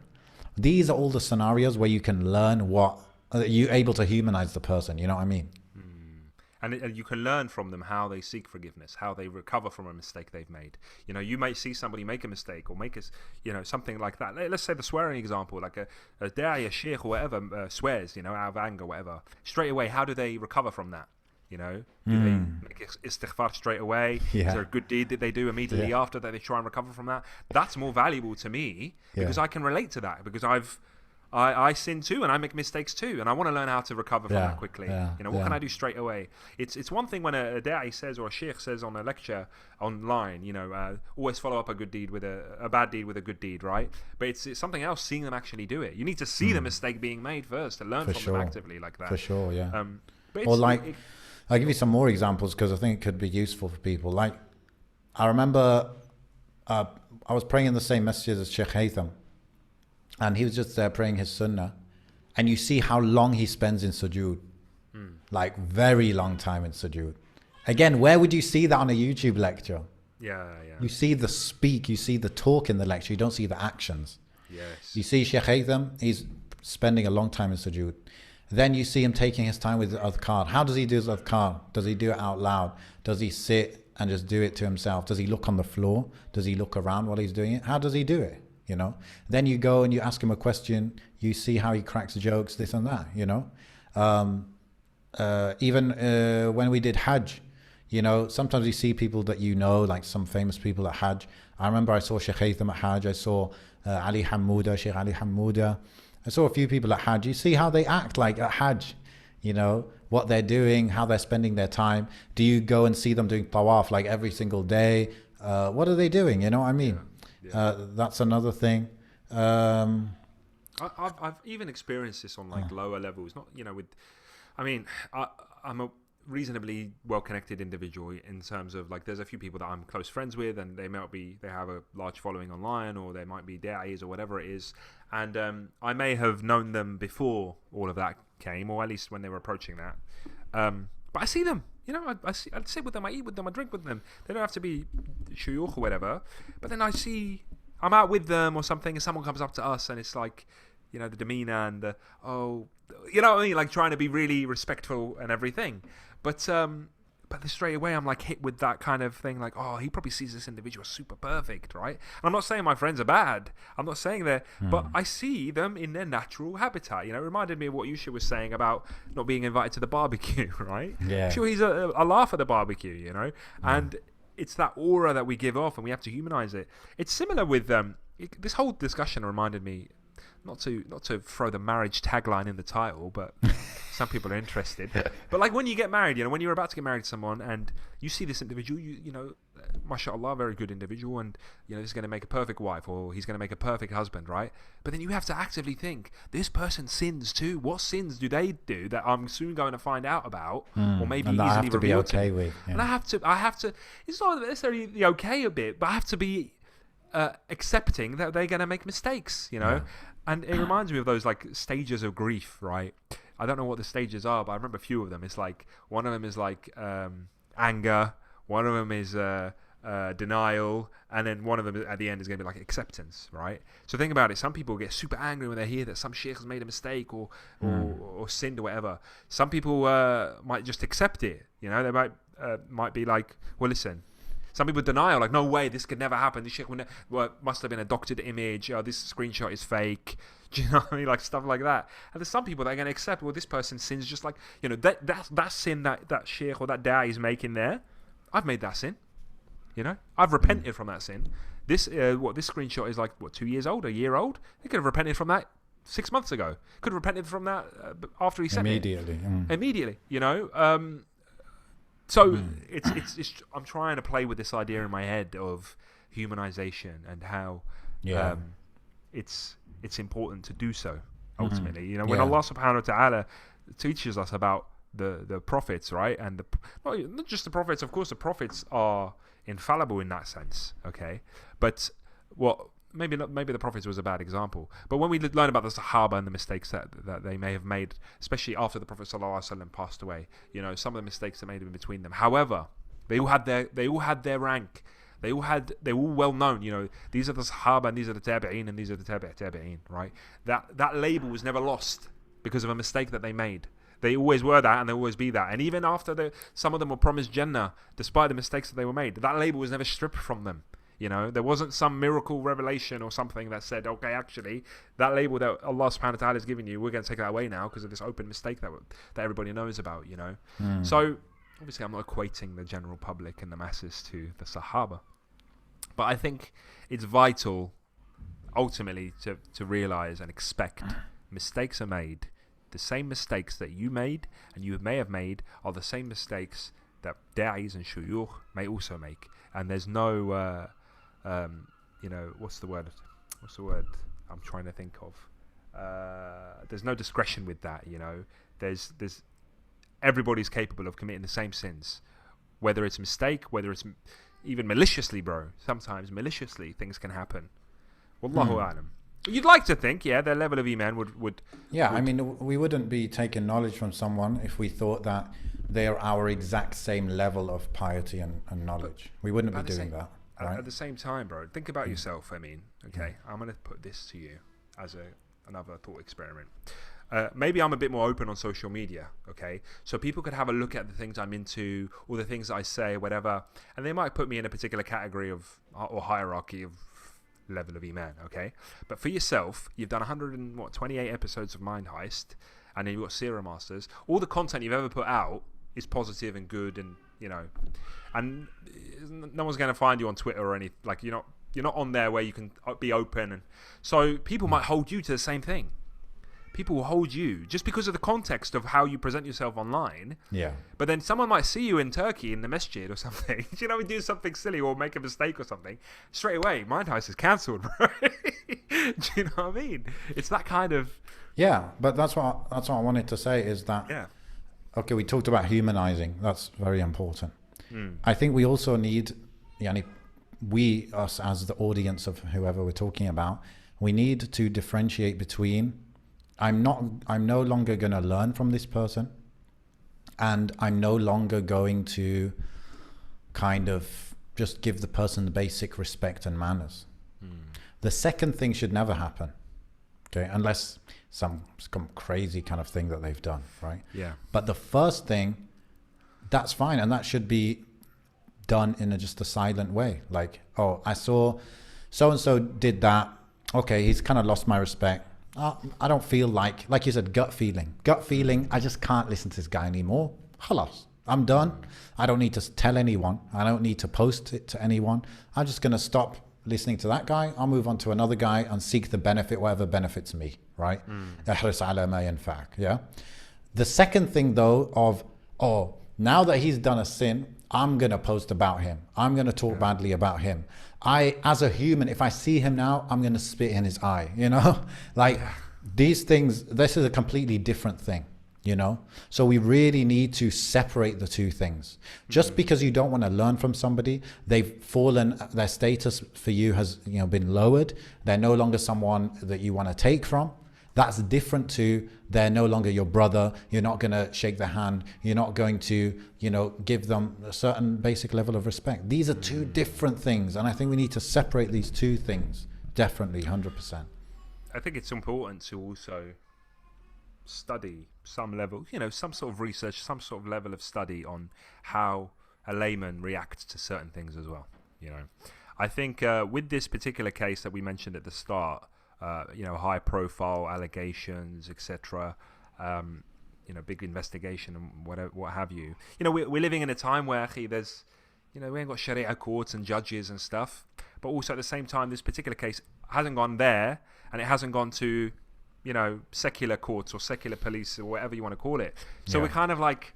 These are all the scenarios where you can learn what you're able to humanize the person. You know what I mean? And you can learn from them how they seek forgiveness, how they recover from a mistake they've made. You know, you might see somebody make a mistake or make a, you know, something like that. Let's say the swearing example, like a da'i, a sheikh or whatever swears, you know, out of anger, whatever. Straight away, how do they recover from that? You know, do they make istighfar straight away? Yeah. Is there a good deed that they do immediately after that they try and recover from that? That's more valuable to me because I can relate to that, because I sin too, and I make mistakes too, and I want to learn how to recover from that quickly. You know, what can I do straight away? It's one thing when a da'i says, or a sheikh says on a lecture online, you know, always follow up a good deed with a bad deed with a good deed, right? But it's something else seeing them actually do it. You need to see the mistake being made first to learn from them actively like that. For sure, yeah. But or like, I'll give you some more examples because I think it could be useful for people. Like, I remember I was praying in the same masjid as Sheikh Haytham, and he was just there praying his sunnah, and you see how long he spends in sujood, like very long time in sujood. Again, where would you see that on a YouTube lecture? You see the speak, you see the talk in the lecture, you don't see the actions. You see Sheikh Haytham, he's spending a long time in sujood. Then you see him taking his time with the adhkar. How does he do his adhkar? Does he do it out loud? Does he sit and just do it to himself? Does he look on the floor? Does he look around while he's doing it? How does he do it? You know, then you go and you ask him a question, you see how he cracks jokes, this and that, you know. Even when we did Hajj, you know, sometimes you see people that you know, like some famous people at Hajj. I remember I saw Sheikh Haytham at Hajj, I saw Ali Hamouda, Sheikh Ali Hamouda. I saw a few people at Hajj. You see how they act like at Hajj, you know, what they're doing, how they're spending their time. Do you go and see them doing tawaf like every single day? What are they doing? You know what I mean? That's another thing. I've even experienced this on like lower levels. Not, you know, with, I mean, I'm a reasonably well-connected individual in terms of, like, there's a few people that I'm close friends with, and they have a large following online, or they might be da'is or whatever it is, and I may have known them before all of that came, or at least when they were approaching that. But I see them, you know, I sit with them, I eat with them, I drink with them. They don't have to be shuyukh or whatever, but then I'm out with them or something, and someone comes up to us, and it's like, you know, the demeanor and the, oh, you know what I mean, like trying to be really respectful and everything. But then straight away I'm like hit with that kind of thing, like, oh, he probably sees this individual as super perfect, right? And I'm not saying my friends are bad. I'm not saying that, but I see them in their natural habitat. You know, it reminded me of what Yusha was saying about not being invited to the barbecue, right? Yeah. Sure, he's a laugh at the barbecue, you know, and it's that aura that we give off, and we have to humanize it. It's similar with this whole discussion reminded me. Not to throw the marriage tagline in the title, but some people are interested. But like when you get married, you know, when you're about to get married to someone and you see this individual, you know, mashallah, very good individual, and you know, this is going to make a perfect wife, or he's going to make a perfect husband, right? But then you have to actively think, this person sins too. What sins do they do that I'm soon going to find out about, or maybe and easily I have to be revealed okay to me? with. Yeah. And I have to. It's not necessarily the okay a bit, but I have to be accepting that they're going to make mistakes, you know. Yeah. And it reminds me of those like stages of grief, right? I don't know what the stages are, but I remember a few of them. It's like one of them is like anger, one of them is denial, and then one of them at the end is going to be like acceptance, right? So think about it. Some people get super angry when they hear that some sheikh has made a mistake or sinned or whatever. Some people might just accept it. You know, they might be like, well, listen. Some people denial, like, no way, this could never happen. This shit must have been a doctored image. Oh, this screenshot is fake. Do you know what I mean? Like stuff like that. And there's some people that are going to accept, well, this person sins just like, you know, that sin that sheikh or that da'i is making there. I've made that sin. You know, I've repented from that sin. This this screenshot is like 2 years old, a year old. They could have repented from that 6 months ago. Could have repented from that after he sent it. Immediately. You know. So it's I'm trying to play with this idea in my head of humanization and how it's important to do so ultimately. You know, when Allah subhanahu wa ta'ala teaches us about the prophets, right? And not just the prophets, of course the prophets are infallible in that sense, okay? But maybe the prophets was a bad example, but when we learn about the Sahaba and the mistakes that they may have made, especially after the Prophet ﷺ passed away, you know, some of the mistakes that made in between them. However, they all had their rank. They were all well known. You know, these are the Sahaba and these are the Tabi'een and these are the Tabi'een, right? That label was never lost because of a mistake that they made. They always were that, and they'll always be that. And even after some of them were promised Jannah, despite the mistakes that they were made, that label was never stripped from them. You know, there wasn't some miracle revelation or something that said, okay, actually, that label that Allah subhanahu wa ta'ala has given you, we're going to take that away now because of this open mistake that everybody knows about, you know. So, obviously, I'm not equating the general public and the masses to the Sahaba. But I think it's vital, ultimately, to realize and expect mistakes are made. The same mistakes that you made and you may have made are the same mistakes that da'is and shuyukh may also make. And there's no... you know, what's the word I'm trying to think of? There's no discretion with that, you know. There's everybody's capable of committing the same sins, whether it's a mistake, whether it's even maliciously, bro. Sometimes maliciously things can happen. Wallahu a'lam. You'd like to think, their level of iman would. Yeah, I mean, we wouldn't be taking knowledge from someone if we thought that they're our exact same level of piety and knowledge. We wouldn't be doing that. Right. At the same time, bro, think about yourself. I mean, okay, I'm going to put this to you as another thought experiment. Maybe I'm a bit more open on social media, okay? So people could have a look at the things I'm into or the things I say, whatever, and they might put me in a particular category of or hierarchy of level of iman, okay? But for yourself, you've done 128 episodes of Mind Heist, and then you've got Seerah Masters. All the content you've ever put out is positive and good, and you know, and no one's going to find you on Twitter or anything. Like you're not on there where you can be open, and so people might hold you to the same thing. People will hold you just because of the context of how you present yourself online. Yeah. But then someone might see you in Turkey in the masjid or something. You know, we do something silly or make a mistake or something. Straight away, Mind Heist is cancelled, bro. Do you know what I mean? It's that kind of. Yeah, but that's what I wanted to say is that. Yeah. Okay, we talked about humanizing. That's very important. I think we also need, us as the audience of whoever we're talking about, we need to differentiate between I'm no longer going to learn from this person, and I'm no longer going to kind of just give the person the basic respect and manners. The second thing should never happen. Okay, unless some crazy kind of thing that they've done, right? Yeah. But the first thing, that's fine, and that should be done in just a silent way. Like, oh, I saw so and so did that. Okay, he's kind of lost my respect. I don't feel like you said, gut feeling. I just can't listen to this guy anymore. Khalas, I'm done. I don't need to tell anyone. I don't need to post it to anyone. I'm just going to stop listening to that guy. I'll move on to another guy and seek the benefit, whatever benefits me, right? احرص على ما ينفعك, yeah? The second thing though of, oh, now that he's done a sin, I'm going to post about him. I'm going to talk badly about him. As a human, if I see him now, I'm going to spit in his eye, you know? Like these things, this is a completely different thing, you know? So we really need to separate the two things. Just because you don't want to learn from somebody, they've fallen, their status for you has, you know, been lowered. They're no longer someone that you want to take from. That's different to they're no longer your brother. You're not going to shake their hand. You're not going to, you know, give them a certain basic level of respect. These are two different things. And I think we need to separate these two things. Definitely, 100%. I think it's important to also study some level, you know, some sort of research, some sort of level of study on how a layman reacts to certain things as well. You know, I think with this particular case that we mentioned at the start, you know, high profile allegations, etc. You know, big investigation and whatever, what have you. You know, we're living in a time where there's, you know, we ain't got Sharia courts and judges and stuff, but also at the same time, this particular case hasn't gone there, and it hasn't gone to, you know, secular courts or secular police or whatever you want to call it. So we're kind of like,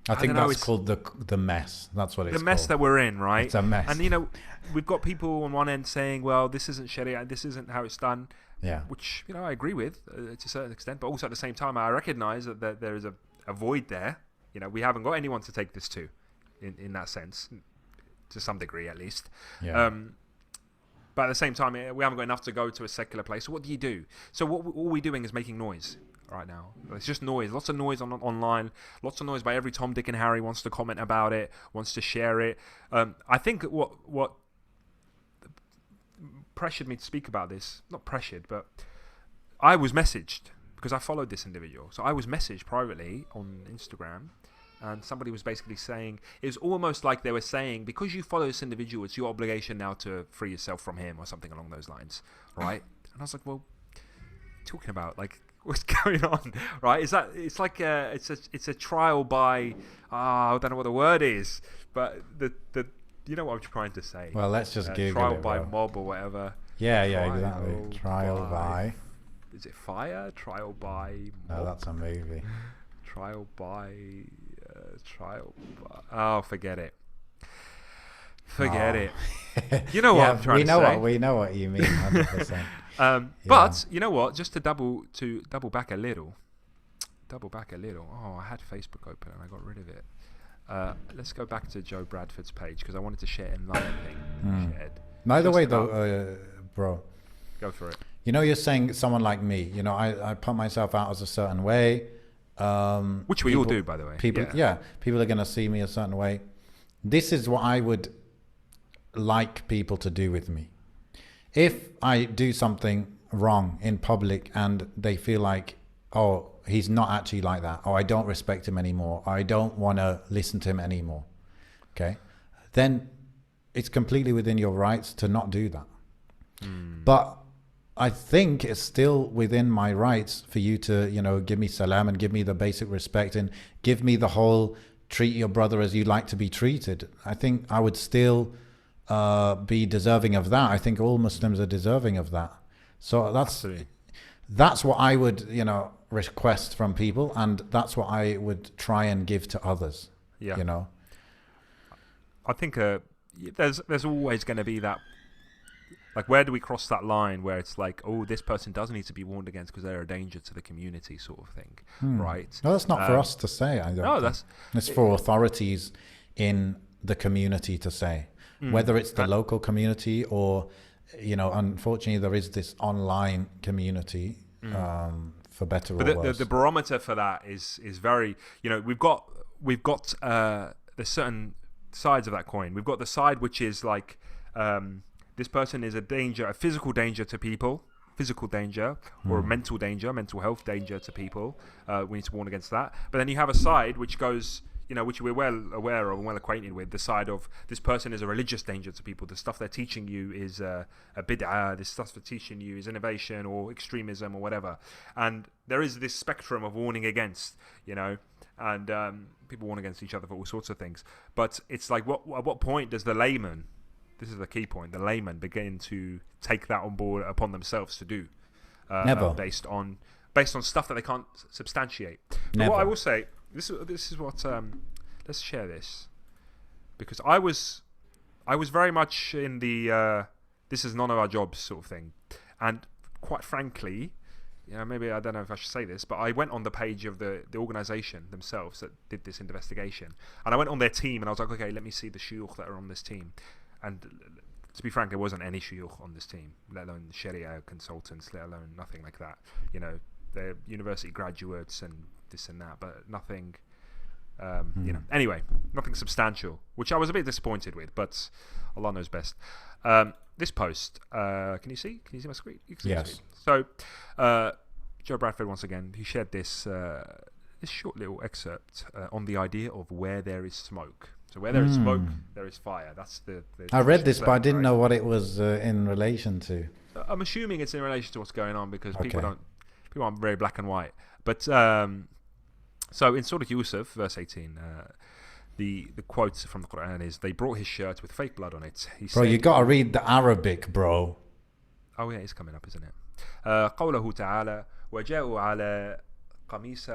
I think that's called the mess. That's what it's called. The mess that we're in, right? It's a mess. And, you know, we've got people on one end saying, well, this isn't Sharia, this isn't how it's done. Yeah. Which, you know, I agree with to a certain extent. But also at the same time, I recognize that there is a void there. You know, we haven't got anyone to take this to in that sense, to some degree at least. Yeah. But at the same time, we haven't got enough to go to a secular place. So what do you do? So all we're doing is making noise right now. It's just noise. Lots of noise online. Lots of noise by every Tom, Dick and Harry wants to comment about it, wants to share it. I think what pressured me to speak about this, not pressured, but I was messaged because I followed this individual. So I was messaged privately on Instagram, and somebody was basically saying, it was almost like they were saying, because you follow this individual, it's your obligation now to free yourself from him or something along those lines, right? And I was like, well, talking about, like, what's going on, right? Is that, it's like it's a trial by, I don't know what the word is, but the you know what I'm trying to say. Well, let's just Google trial it, by bro. mob or whatever. Yeah, exactly. Trial by. Is it fire? Trial by mob? No, that's a movie. Trial by. Oh, forget it. Forget it. You know what I'm trying to say. We know what you mean, 100%. But you know what? Just to double back a little. Oh, I had Facebook open and I got rid of it. Let's go back to Joe Bradford's page because I wanted to share another thing. By the way, though, bro, go for it. You know, you're saying someone like me. You know, I put myself out as a certain way. Which we all do, by the way. People are going to see me a certain way. This is what I would like people to do with me. If I do something wrong in public and they feel like, oh, he's not actually like that, or I don't respect him anymore, or I don't want to listen to him anymore, okay, then it's completely within your rights to not do that. But I think it's still within my rights for you to, you know, give me salam and give me the basic respect and give me the whole treat your brother as you like to be treated. I think I would still be deserving of that. I think all Muslims are deserving of that. So that's what I would, you know, request from people, and that's what I would try and give to others. Yeah, you know, I think there's always going to be that. Like, where do we cross that line where it's like, oh, this person does need to be warned against because they're a danger to the community, sort of thing, right? No, that's not for us to say. I don't think. It's for authorities in the community to say, whether it's the local community or, you know, unfortunately there is this online community, for better or worse. The barometer for that is very, you know, we've got there's certain sides of that coin. We've got the side which is like, this person is a physical danger to people, physical danger or mental danger, mental health danger to people. We need to warn against that. But then you have a side which goes, which we're well aware of and well acquainted with, the side of this person is a religious danger to people. The stuff they're teaching you is a bid'ah. This stuff they're teaching you is innovation or extremism or whatever. And there is this spectrum of warning against, and people warn against each other for all sorts of things. But it's like, at what point does the layman, this is the key point, the layman begin to take that on board upon themselves to do? Never. Based on stuff that they can't substantiate. Never. What I will say, this is what let's share this, because I was very much in the this is none of our jobs sort of thing, and quite frankly, maybe I don't know if I should say this, but I went on the page of the organisation themselves that did this investigation, and I went on their team and I was like, okay, let me see the shuyukh that are on this team, and to be frank, there wasn't any shuyukh on this team, let alone Sharia consultants, let alone nothing like that. They're university graduates and this and that, but nothing, anyway, nothing substantial, which I was a bit disappointed with, but Allah knows best. This post, can you see my screen? You can see yes. My screen. So, Joe Bradford, once again, he shared this short little excerpt on the idea of where there is smoke. So where there is smoke, there is fire. That's the I read this, but I didn't know what it was in relation to. I'm assuming it's in relation to what's going on, because people aren't very black and white. But so in Surah Yusuf, verse 18, the quote from the Quran is, they brought his shirt with fake blood on it. He bro, said, you got to read the Arabic, bro. Oh yeah, it's coming up, isn't it? قوله تعالى وجاءوا على قميص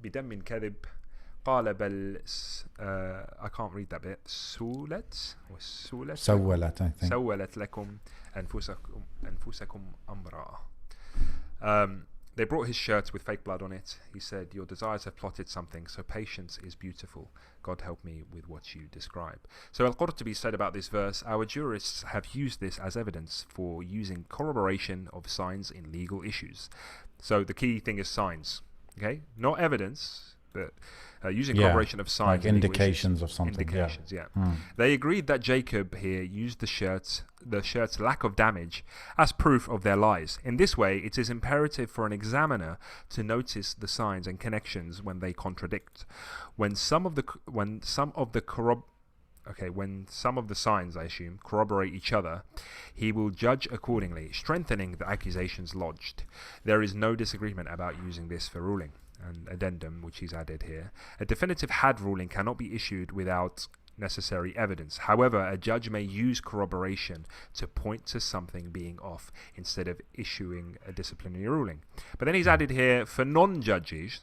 بدم كذب قال بل I can't read that bit. سولت سولت, I think. سولت لكم أنفسكم أمرا. They brought his shirt with fake blood on it. He said, your desires have plotted something, so patience is beautiful. God help me with what you describe. So Al-Qurtubi said about this verse, our jurists have used this as evidence for using corroboration of signs in legal issues. So the key thing is signs, okay? Not evidence, but using corroboration of signs. Like indications of something. Indications, yeah. They agreed that Jacob here used the shirt's lack of damage as proof of their lies. In this way, it is imperative for an examiner to notice the signs and connections when they contradict. When some of the signs, I assume, corroborate each other, he will judge accordingly, strengthening the accusations lodged. There is no disagreement about using this for ruling. An addendum which he's added here. A definitive had ruling cannot be issued without necessary evidence. However, a judge may use corroboration to point to something being off instead of issuing a disciplinary ruling. But then he's added here, for non-judges,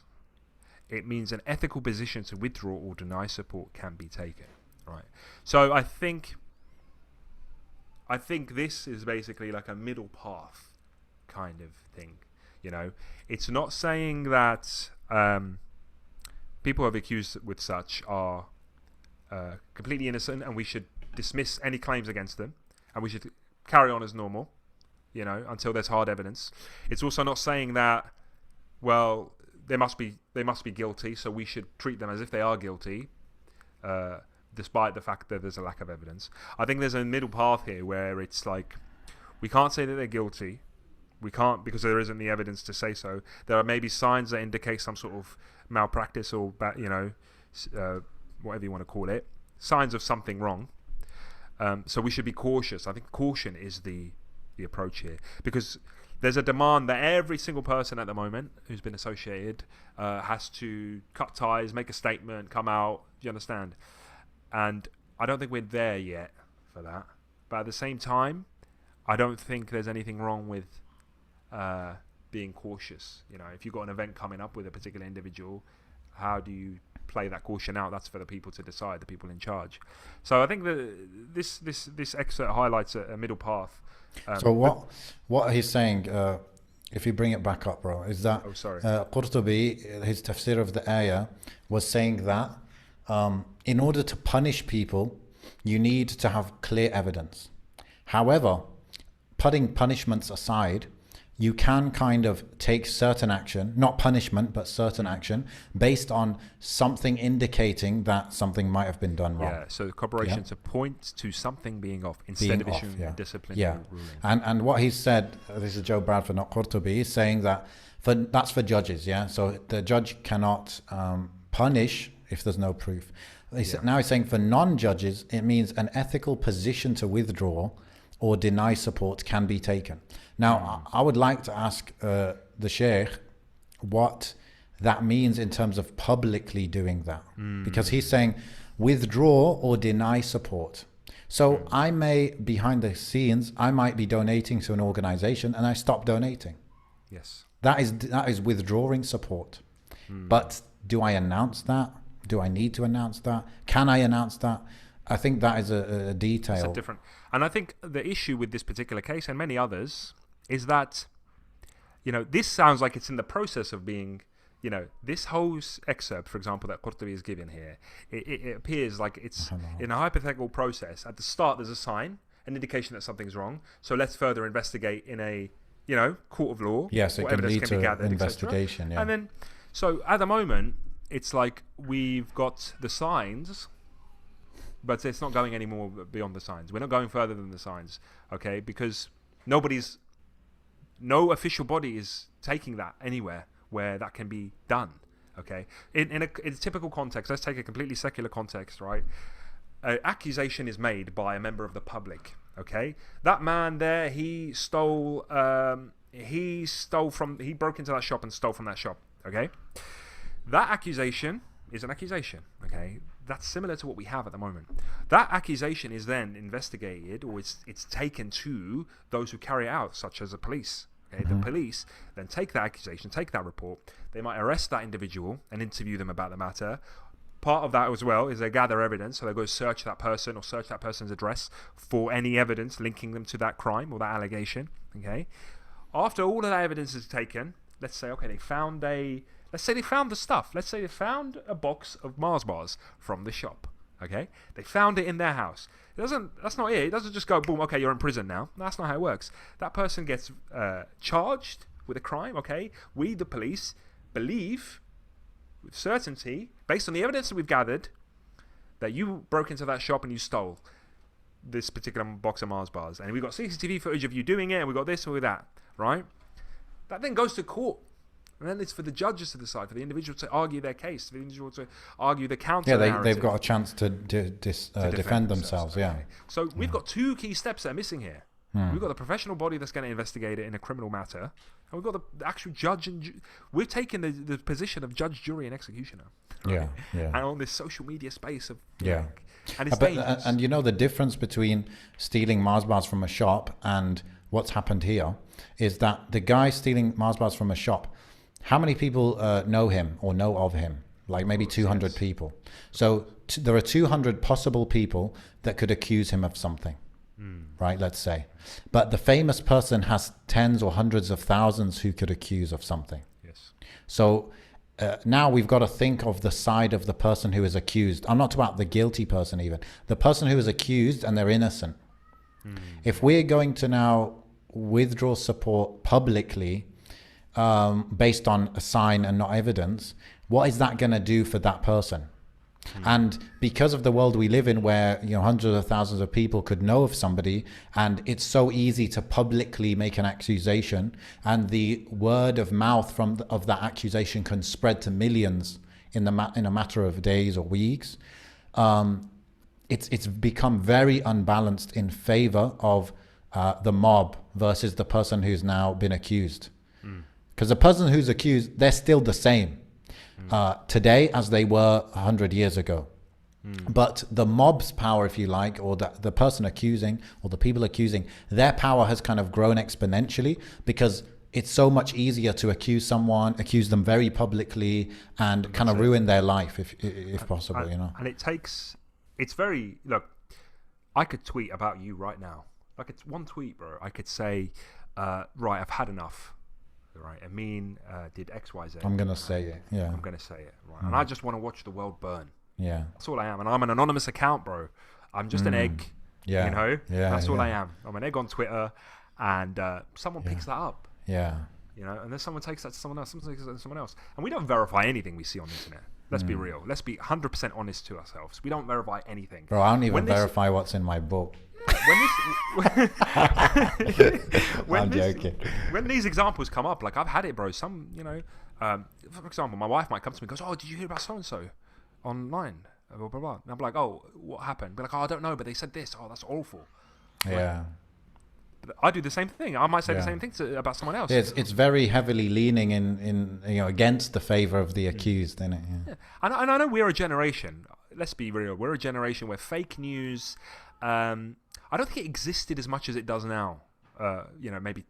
it means an ethical position to withdraw or deny support can be taken. Right. So I think this is basically like a middle path kind of thing. It's not saying that people who are accused with such are completely innocent and we should dismiss any claims against them and we should carry on as normal, until there's hard evidence. It's also not saying that, well, they must be guilty, so we should treat them as if they are guilty, despite the fact that there's a lack of evidence. I think there's a middle path here where it's like, we can't say that they're guilty. We can't, because there isn't the evidence to say so. There are maybe signs that indicate some sort of malpractice or whatever you want to call it, signs of something wrong. So we should be cautious. I think caution is the approach here, because there's a demand that every single person at the moment who's been associated has to cut ties, make a statement, come out. Do you understand? And I don't think we're there yet for that. But at the same time, I don't think there's anything wrong with being cautious. If you've got an event coming up with a particular individual, how do you play that caution out? That's for the people to decide, the people in charge. So I think that this excerpt highlights a middle path. So what he's saying, if you bring it back up, bro, is that Qurtubi, his tafsir of the ayah, was saying that in order to punish people, you need to have clear evidence. However, putting punishments aside, you can kind of take certain action, not punishment, but certain action based on something indicating that something might have been done wrong. Yeah, so corroboration to point to something being off instead Being of off, issuing a disciplinary yeah. ruling. And what he said, this is Joe Bradford, not Qurtubi, he's saying that that's for judges, yeah? So the judge cannot punish if there's no proof. Now he's saying for non-judges, it means an ethical position to withdraw or deny support can be taken. Now, I would like to ask the Sheikh what that means in terms of publicly doing that. Because he's saying withdraw or deny support. So I may, behind the scenes, I might be donating to an organization and I stop donating. Yes. That is withdrawing support. But do I announce that? Do I need to announce that? Can I announce that? I think that is a detail. It's a different. And I think the issue with this particular case and many others is that, this sounds like it's in the process of being, this whole excerpt, for example, that Qurtubi is given here, it appears like it's in a hypothetical process. At the start, there's a sign, an indication that something's wrong. So let's further investigate in a, court of law. Yes, it can lead to gathered, investigation. Yeah. And then, so at the moment, it's like we've got the signs, but it's not going any more beyond the signs. We're not going further than the signs, okay? Because no official body is taking that anywhere where that can be done, okay? In a typical context, let's take a completely secular context, right? An accusation is made by a member of the public, okay? That man there, he broke into that shop and stole from that shop, okay? That accusation is an accusation, okay? That's similar to what we have at the moment. That accusation is then investigated, or it's taken to those who carry it out, such as the police. Okay? The police then take that accusation, take that report. They might arrest that individual and interview them about the matter. Part of that as well is they gather evidence, so they go search that person or search that person's address for any evidence linking them to that crime or that allegation. Okay. After all of that evidence is taken, let's say, okay, they found the stuff. Let's say they found a box of Mars bars from the shop. Okay, they found it in their house. That's not it. It doesn't just go boom. Okay, you're in prison now. That's not how it works. That person gets charged with a crime. Okay, we, the police, believe with certainty, based on the evidence that we've gathered, that you broke into that shop and you stole this particular box of Mars bars, and we've got CCTV footage of you doing it, and we've got this or that. Right? That then goes to court. And then it's for the judges to decide, for the individual to argue their case, for the individual to argue the counter narrative. Yeah, they've got a chance to defend themselves. Yeah. Okay. So we've got two key steps that are missing here. We've got the professional body that's going to investigate it in a criminal matter, and we've got the actual judge. And we're taking the position of judge, jury, and executioner. Right? Yeah. And on this social media space of and it's dangerous. And the difference between stealing Mars bars from a shop and what's happened here is that the guy stealing Mars bars from a shop, how many people know him or know of him? Like maybe 200 people. So there are 200 possible people that could accuse him of something, right? Let's say. But the famous person has tens or hundreds of thousands who could accuse of something. Yes. So now we've got to think of the side of the person who is accused. I'm not talking about the guilty person even. The person who is accused and they're innocent. If we're going to now withdraw support publicly, based on a sign and not evidence, what is that going to do for that person? And because of the world we live in, where hundreds of thousands of people could know of somebody, and it's so easy to publicly make an accusation, and the word of mouth of that accusation can spread to millions in a matter of days or weeks, it's become very unbalanced in favor of the mob versus the person who's now been accused. Because the person who's accused, they're still the same today as they were 100 years ago. But the mob's power, if you like, or the person accusing or the people accusing, their power has kind of grown exponentially because it's so much easier to accuse them very publicly and kind of ruin their life if possible, And it's very, look, I could tweet about you right now. Like it's one tweet, bro. I could say, right, I've had enough. Right, Amin did X, Y, Z. I'm gonna say it. Yeah, I'm gonna say it. Right, and I just want to watch the world burn. Yeah, that's all I am, and I'm an anonymous account, bro. I'm just an egg. Yeah, that's all I am. I'm an egg on Twitter, and someone picks that up. Yeah. You know, and then someone takes that to someone else, someone takes that to someone else. And we don't verify anything we see on the internet. Let's be real. Let's be 100% honest to ourselves. We don't verify anything. Bro, I don't even verify what's in my book. I'm joking. When these examples come up, like I've had it, bro. Some, for example, my wife might come to me and goes, "Oh, did you hear about so-and-so online?" Blah, blah, blah. And I'm like, "Oh, what happened?" Be like, "Oh, I don't know, but they said this. Oh, that's awful." Yeah. But I do the same thing. I might say the same thing about someone else. It's very heavily leaning in against the favor of the accused, isn't it? Yeah. And I know we're a generation. Let's be real. We're a generation where fake news. I don't think it existed as much as it does now. Maybe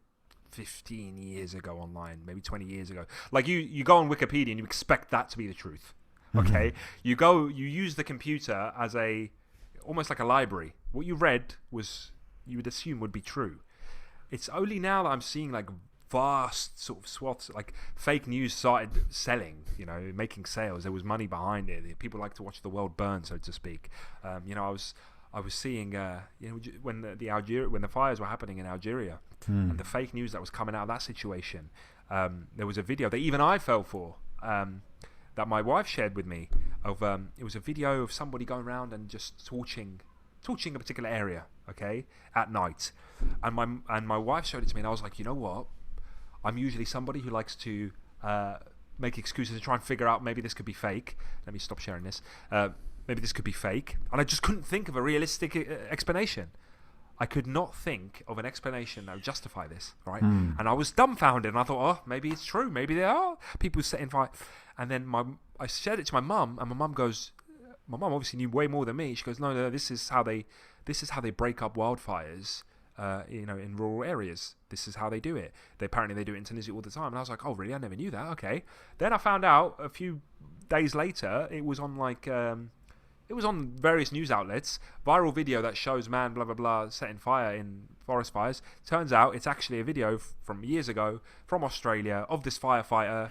15 years ago online, maybe 20 years ago. Like you go on Wikipedia and you expect that to be the truth. Okay, you use the computer as almost like a library. What you read you would assume would be true. It's only now that I'm seeing like vast sort of swaths, like fake news started selling, making sales. There was money behind it. People like to watch the world burn, so to speak. I was seeing, when the fires were happening in Algeria, and the fake news that was coming out of that situation. There was a video that even I fell for, that my wife shared with me. It was a video of somebody going around and just torching a particular area, okay, at night. And my wife showed it to me, and I was like, you know what? I'm usually somebody who likes to make excuses and try and figure out maybe this could be fake. Let me stop sharing this. Maybe this could be fake. And I just couldn't think of a realistic explanation. I could not think of an explanation that would justify this, right? And I was dumbfounded, and I thought, oh, maybe it's true. Maybe there are people setting fire. And then I shared it to my mum, and my mum obviously knew way more than me. She goes, no, this is how they break up wildfires, in rural areas. This is how they do it. Apparently they do it in Tunisia all the time. And I was like, oh, really? I never knew that. Okay. Then I found out a few days later, it was on it was on various news outlets, viral video that shows man blah blah blah setting fire in forest fires. Turns out it's actually a video from years ago from Australia of this firefighter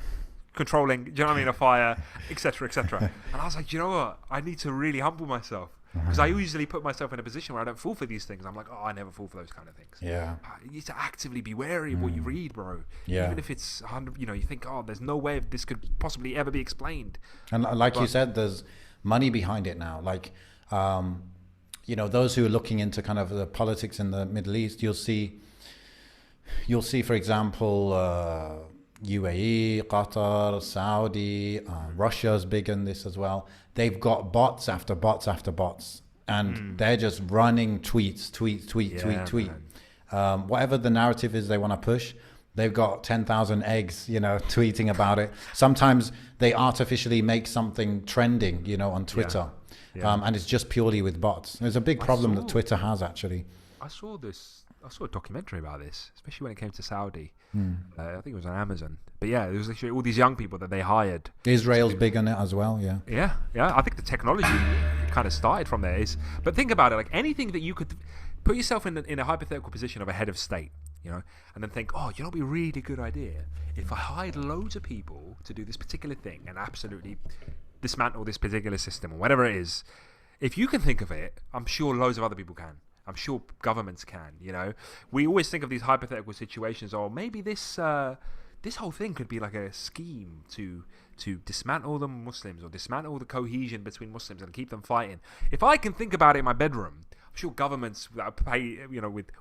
controlling, do you know what I mean, a fire, etc., etc. And I was like, you know what? I need to really humble myself, because I usually put myself in a position where I don't fall for these things. I'm like, oh, I never fall for those kind of things. Yeah. You need to actively be wary of what you read, bro. Yeah. Even if it's 100, you think, oh, there's no way this could possibly ever be explained. And you said, there's money behind it now. Like, those who are looking into kind of the politics in the Middle East, you'll see, for example, UAE, Qatar, Saudi, Russia's big in this as well. They've got bots after bots after bots, and they're just running tweet. Whatever the narrative is they want to push, they've got 10,000 eggs, tweeting about it. Sometimes they artificially make something trending, on Twitter. Yeah. And it's just purely with bots. There's a big problem that Twitter has, actually. I saw a documentary about this, especially when it came to Saudi. I think it was on Amazon. But yeah, there was actually all these young people that they hired. Israel's big on it as well, yeah. Yeah. I think the technology kind of started from there. But think about it, like anything that you could put yourself in a hypothetical position of a head of state, and then think, oh, it'd be a really good idea if I hired loads of people to do this particular thing and absolutely dismantle this particular system or whatever it is. If you can think of it, I'm sure loads of other people can. I'm sure governments can, We always think of these hypothetical situations, or maybe this whole thing could be like a scheme to dismantle the Muslims or dismantle the cohesion between Muslims and keep them fighting. If I can think about it in my bedroom, I'm sure governments that pay,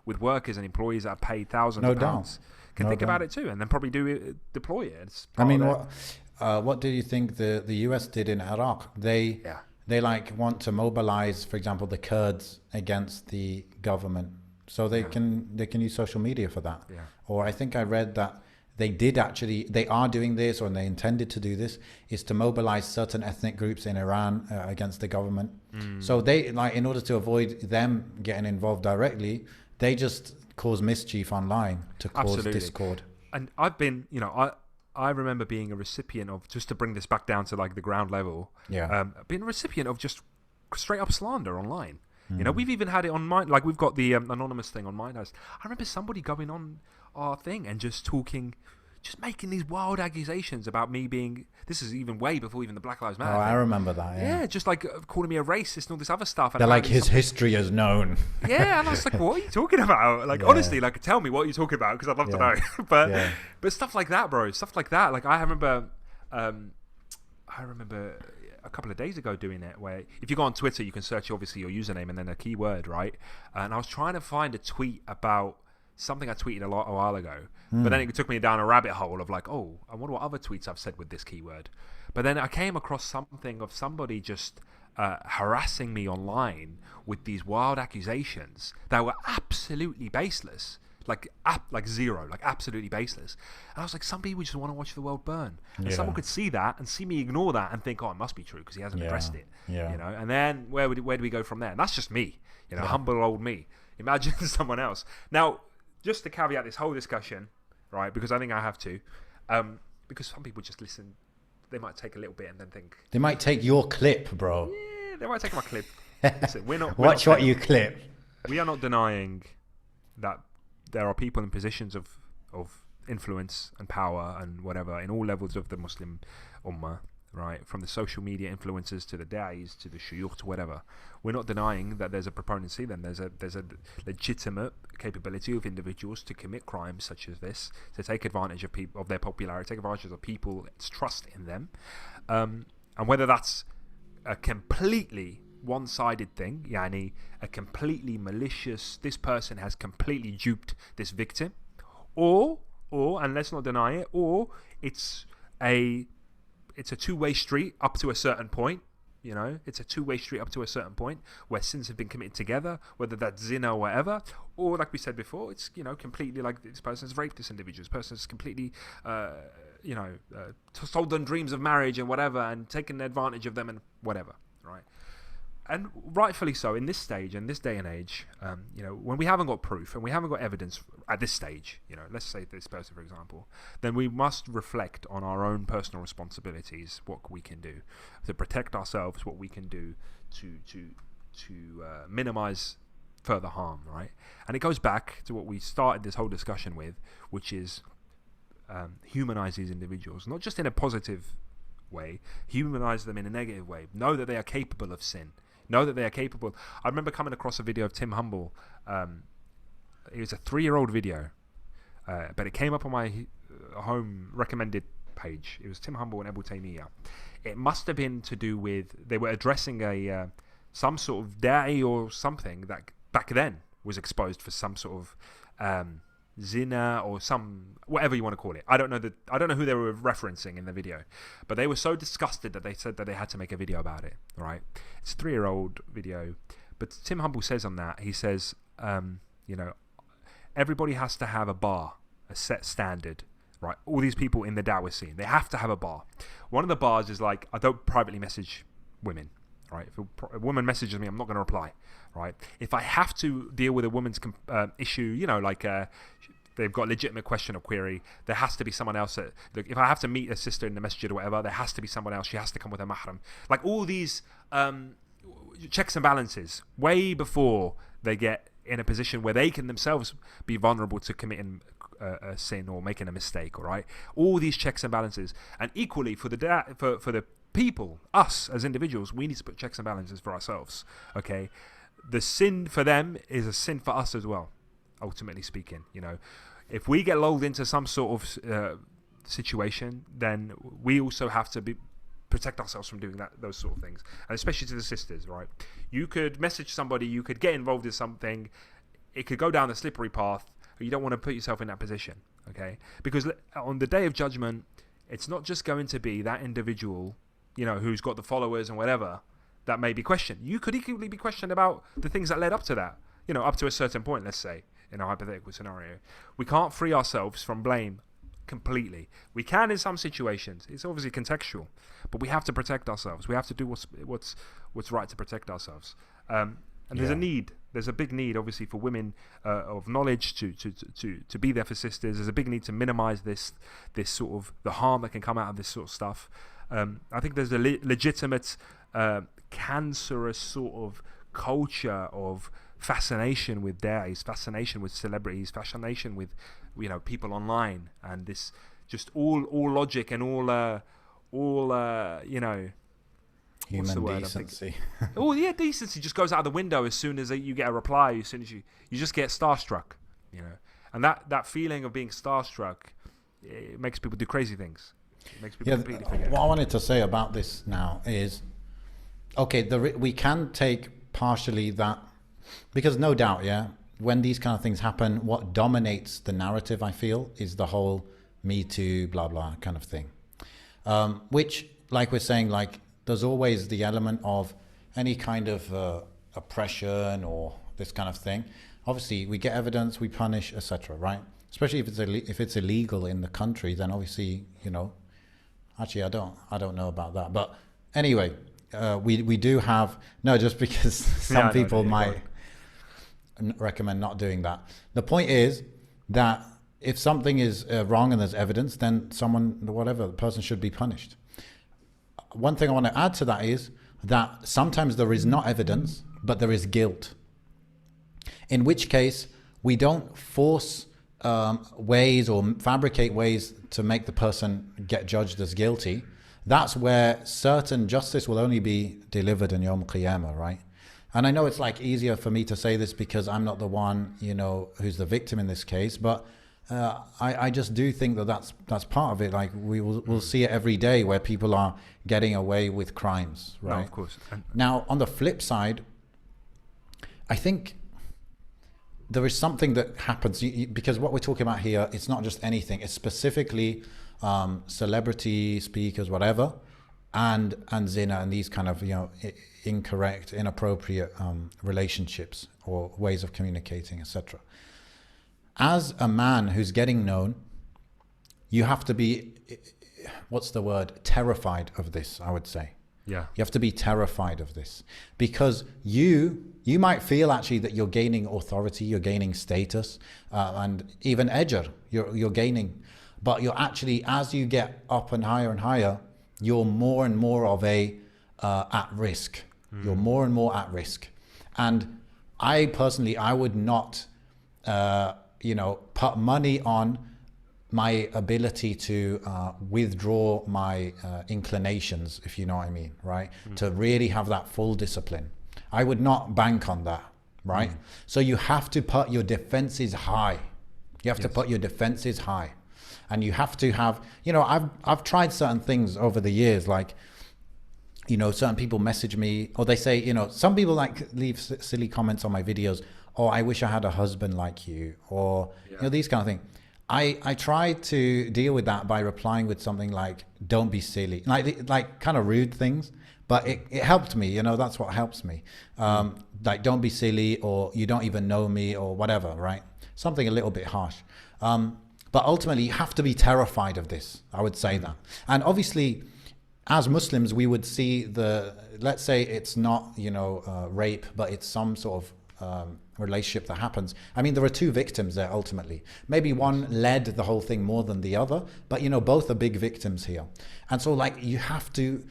with workers and employees that are paid thousands of pounds can think about it too, and then probably deploy it. I mean, what do you think the US did in Iraq? They want to mobilize, for example, the Kurds against the government, so they can use social media for that. Yeah. Or I think I read that they are doing this, or they intended to do this, is to mobilize certain ethnic groups in Iran against the government. So they, in order to avoid them getting involved directly, they just cause mischief online to cause discord. And I've been, I remember being a recipient of, just to bring this back down to the ground level, being a recipient of just straight up slander online. We've even had it on mine, we've got the anonymous thing on mine. I remember somebody going on our thing and just talking just making these wild accusations about me being. This is even way before even the Black Lives Matter. Oh, I remember that. Yeah, just like calling me a racist and all this other stuff. And They're like, his history is known. Yeah, and I was like, what are you talking about? Like, honestly, like, tell me what you're talking about, because I'd love to know. But stuff like that, bro. Stuff like that. Like, I remember a couple of days ago doing it, where if you go on Twitter, you can search obviously your username and then a keyword, right? And I was trying to find a tweet about something I tweeted a while ago, but then it took me down a rabbit hole of like, oh, I wonder what other tweets I've said with this keyword. But then I came across something of somebody just harassing me online with these wild accusations that were absolutely baseless. Like zero, like absolutely baseless. And I was like, some people just want to watch the world burn. And someone could see that and see me ignore that and think, oh, it must be true because he hasn't addressed it. You know. And then where do we go from there? And that's just me, you know, humble old me. Imagine someone else. Now, just to caveat this whole discussion, right? Because I think I have to, because some people just listen. They might take a little bit and then think they might take your clip, bro. Yeah, they might take my clip. Listen, we're not. Watch what you clip. We are not denying that there are people in positions of influence and power and whatever in all levels of the Muslim ummah, right? From the social media influencers to the da'is to the shuyukh to whatever. We're not denying that there's a proponency, then there's a legitimate capability of individuals to commit crimes such as this, to take advantage of people, of their popularity, take advantage of people's trust in them, and whether that's a completely one-sided thing, yani a completely malicious, this person has completely duped this victim, or and let's not deny it, or it's a two-way street up to a certain point. You know, it's a two-way street up to a certain point where sins have been committed together, whether that's zina or whatever, or like we said before, it's, you know, completely like this person's raped this individual, this person's completely sold them dreams of marriage and whatever, and taken advantage of them and whatever, right? And rightfully so in this stage, in this day and age, you know, when we haven't got proof and we haven't got evidence at this stage, you know, let's say this person, for example, then we must reflect on our own personal responsibilities, what we can do to protect ourselves, what we can do to minimize further harm, right? And it goes back to what we started this whole discussion with, which is humanize these individuals, not just in a positive way, humanize them in a negative way. Know that they are capable of sin. Know that they are capable. I remember coming across a video of Tim Humble. It was a 3-year-old video, but it came up on my home recommended page. It was Tim Humble and Abu Taymiyyah. It must have been to do with, they were addressing some sort of da'i or something that back then was exposed for some sort of zina or some, whatever you want to call it. I don't know who they were referencing in the video, but they were so disgusted that they said that they had to make a video about it, right? It's a 3-year-old video, but Tim Humble says on that, he says, you know, everybody has to have a set standard, right? All these people in the da'wah scene, they have to have a bar. One of the bars is like, I don't privately message women, right? If a woman messages me, I'm not going to reply, right? If I have to deal with a woman's issue, you know, like they've got a legitimate question or query, there has to be someone else. If I have to meet a sister in the masjid or whatever, there has to be someone else. She has to come with a mahram. Like all these checks and balances, way before they get in a position where they can themselves be vulnerable to committing a sin or making a mistake, all right? All these checks and balances. And equally for the people, us as individuals, we need to put checks and balances for ourselves, okay? The sin for them is a sin for us as well, ultimately speaking. You know, if we get lulled into some sort of situation, then we also have to protect ourselves from doing those sort of things, and especially to the sisters, right? You could message somebody, you could get involved in something, it could go down the slippery path. You don't want to put yourself in that position, okay? Because on the day of judgment, it's not just going to be that individual, you know, who's got the followers and whatever, that may be questioned. You could equally be questioned about the things that led up to that, you know, up to a certain point, let's say, in a hypothetical scenario. We can't free ourselves from blame completely. We can in some situations. It's obviously contextual, but we have to protect ourselves. We have to do what's right to protect ourselves. And there's a need. There's a big need, obviously, for women of knowledge to be there for sisters. There's a big need to minimize this sort of the harm that can come out of this sort of stuff. I think there's a legitimate cancerous sort of culture of fascination with da'is, fascination with celebrities, fascination with, you know, people online, and this just all logic and all you know. What's the Human word? decency. Oh yeah, decency just goes out the window as soon as you get a reply. As soon as you just get starstruck, you know. And that feeling of being starstruck, it makes people do crazy things. It makes people completely forget. What I wanted to say about this now is, okay, we can take partially that, because no doubt, yeah, when these kind of things happen, what dominates the narrative, I feel, is the whole Me Too, blah, blah kind of thing. Which, like we're saying, like, there's always the element of any kind of oppression or this kind of thing. Obviously, we get evidence, we punish, etc., right? Especially if it's illegal in the country, then obviously, you know, actually, I don't know about that. But anyway, we do have, no, just because some people might recommend not doing that. The point is that if something is wrong and there's evidence, then the person should be punished. One thing I want to add to that is that sometimes there is not evidence, but there is guilt. In which case, we don't force ways or fabricate ways to make the person get judged as guilty. That's where certain justice will only be delivered in Yawm Qiyamah, right? And I know it's like easier for me to say this because I'm not the one, you know, who's the victim in this case, but I just do think that's part of it. Like we'll see it every day where people are getting away with crimes, right? No, of course. Now, on the flip side, I think there is something that happens because what we're talking about here, it's not just anything. It's specifically celebrity speakers, whatever, and zina and these kind of, you know, incorrect, inappropriate relationships or ways of communicating, etc. As a man who's getting known, you have to be, what's the word, terrified of this, I would say. Yeah. You have to be terrified of this because you might feel actually that you're gaining authority, you're gaining status, and even ejr, you're gaining. But you're actually, as you get up and higher, you're more and more of a at risk. You're more and more at risk. And I personally, I would not, put money on my ability to withdraw my inclinations, if you know what I mean, right? To really have that full discipline. I would not bank on that, right? So you have to put your defenses high. You have to put your defenses high. And you have to have, you know, I've tried certain things over the years, like, you know, certain people message me or they say, you know, some people like leave silly comments on my videos. Oh, I wish I had a husband like you, or, you know, these kind of things. I try to deal with that by replying with something like, don't be silly, like kind of rude things, but it helped me, you know, that's what helps me. Like, don't be silly, or you don't even know me, or whatever, right? Something a little bit harsh. But ultimately, you have to be terrified of this. I would say that. And obviously, as Muslims, we would see let's say it's not, you know, rape, but it's some sort of relationship that happens. I mean, there are two victims there ultimately. Maybe one led the whole thing more than the other, but, you know, both are big victims here. And so, like, you have to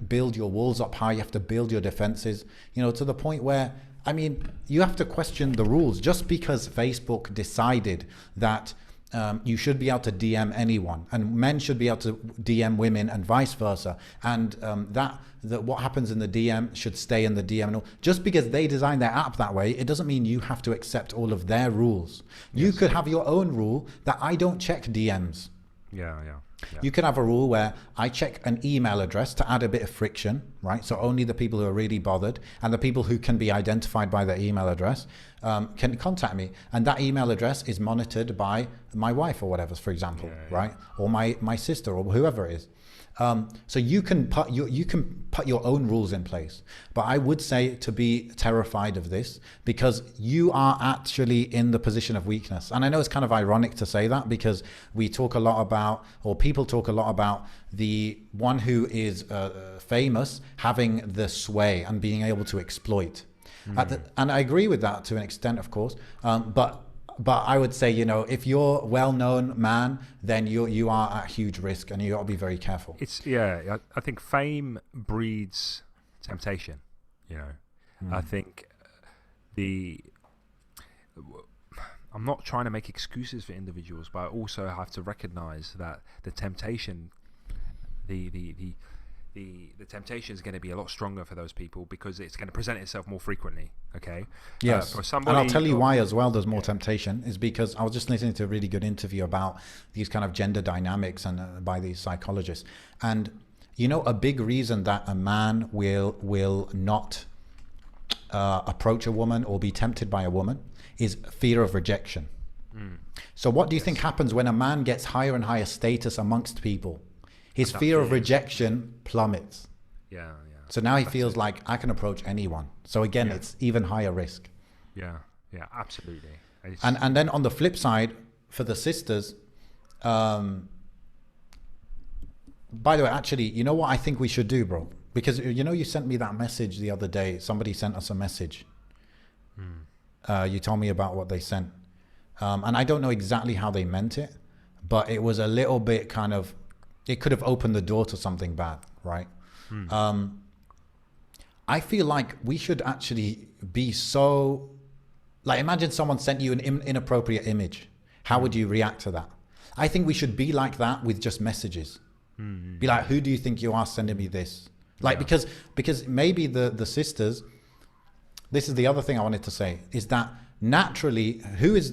build your walls up high. You have to build your defenses, you know, to the point where, I mean, you have to question the rules. Just because Facebook decided that you should be able to DM anyone, and men should be able to DM women, and vice versa, and that what happens in the DM should stay in the DM. And all. Just because they designed their app that way, it doesn't mean you have to accept all of their rules. You could have your own rule that I don't check DMs. Yeah. You can have a rule where I check an email address to add a bit of friction, right? So only the people who are really bothered and the people who can be identified by their email address can contact me. And that email address is monitored by my wife or whatever, for example, right? Or my sister or whoever it is. So you can put your own rules in place. But I would say to be terrified of this, because you are actually in the position of weakness. And I know it's kind of ironic to say that, because we talk a lot about, or people talk a lot about, the one who is famous having the sway and being able to exploit. And I agree with that to an extent, of course. But I would say, you know, if you're a well-known man, then you are at huge risk, and you got to be very careful. I think fame breeds temptation. You know, I think I'm not trying to make excuses for individuals, but I also have to recognize that the temptation, the temptation is going to be a lot stronger for those people because it's going to present itself more frequently. Okay. Yes. For somebody, and I'll tell you why as well. There's more temptation is because I was just listening to a really good interview about these kind of gender dynamics and by these psychologists. And you know, a big reason that a man will not approach a woman or be tempted by a woman is fear of rejection. So what do you think happens when a man gets higher and higher status amongst people? His fear of rejection plummets. Yeah. So now he feels like I can approach anyone. So again, it's even higher risk. Yeah, absolutely. And then on the flip side, for the sisters, by the way, actually, you know what I think we should do, bro? Because, you know, you sent me that message the other day. Somebody sent us a message. You told me about what they sent. And I don't know exactly how they meant it, but it was a little bit kind of, it could have opened the door to something bad, right? I feel like we should actually be so, like, imagine someone sent you an inappropriate image. How would you react to that? I think we should be like that with just messages. Be like, who do you think you are sending me this? Like, because maybe the sisters, this is the other thing I wanted to say, is that naturally, who's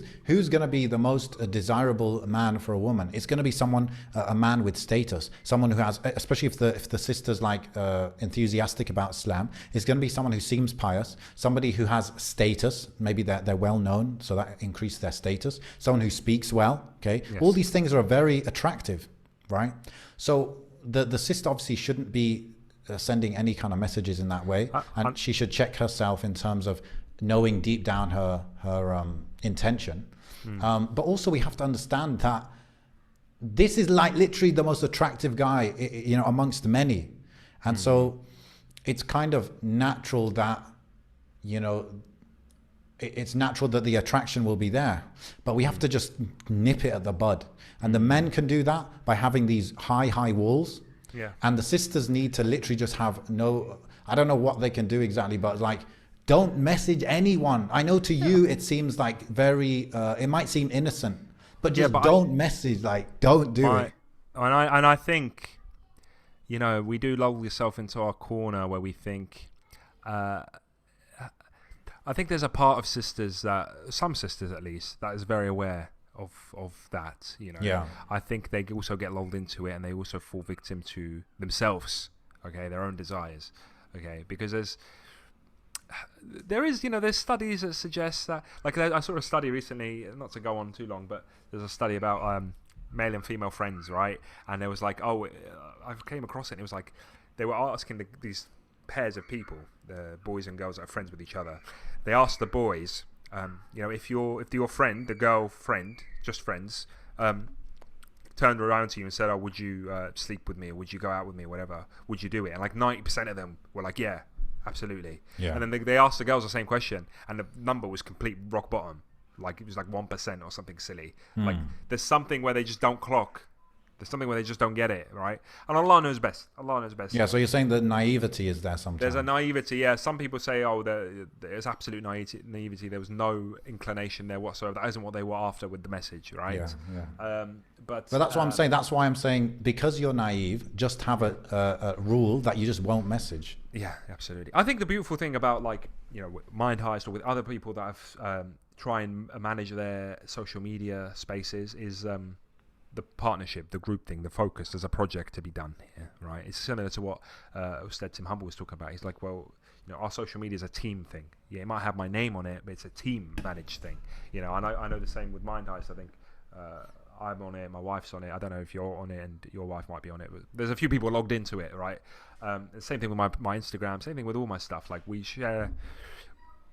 going to be the most desirable man for a woman? It's going to be someone, a man with status, someone who has, especially if the sister's like enthusiastic about Islam, it's going to be someone who seems pious, somebody who has status, maybe they're well known, so that increases their status, someone who speaks well. Okay, all these things are very attractive, right? So the sister obviously shouldn't be sending any kind of messages in that way, and she should check herself in terms of knowing deep down her intention. But also we have to understand that this is like literally the most attractive guy, you know, amongst many. And so it's kind of natural that, you know, it's natural that the attraction will be there, but we have to just nip it at the bud. And the men can do that by having these high walls. And the sisters need to literally just have I don't know what they can do exactly, but like, don't message anyone. I know to you it seems like very, it might seem innocent, but just don't message, like, don't do it. And I think, you know, we do lull yourself into our corner where we think, I think there's a part of sisters some sisters at least, that is very aware of that, you know. I think they also get lulled into it, and they also fall victim to themselves, okay, their own desires, okay, because there's studies that suggest that, like, I saw a study recently, not to go on too long, but there's a study about male and female friends, right? And there was like, I came across it, and it was like they were asking these pairs of people, the boys and girls that are friends with each other, they asked the boys, you know, if your friend, the girlfriend, just friends, turned around to you and said, "Oh, would you sleep with me, or would you go out with me, or whatever? Would you do it?" And like 90% of them were like, "Yeah, absolutely." And then they asked the girls the same question, and the number was complete rock bottom. Like it was like 1% or something silly. Like there's something where they just don't clock. There's something where they just don't get it, right? And Allah knows best. Allah knows best. Yeah, so you're saying that naivety is there sometimes. There's a naivety, yeah. Some people say, oh, there's absolute naivety. There was no inclination there whatsoever. That isn't what they were after with the message, right? But that's what I'm saying. That's why I'm saying, because you're naive, just have a rule that you just won't message. Yeah, absolutely. I think the beautiful thing about, like, you know, Mind Heist or with other people that have try and manage their social media spaces is the partnership, the group thing, the focus. There's a project to be done here, right? It's similar to what Ustad Tim Humble was talking about. He's like, well, you know, our social media is a team thing. Yeah, it might have my name on it, but it's a team managed thing. You know, and I know the same with Mind Heist. I think I'm on it, my wife's on it. I don't know if you're on it and your wife might be on it, but there's a few people logged into it, right? Same thing with my Instagram, same thing with all my stuff. Like, we share,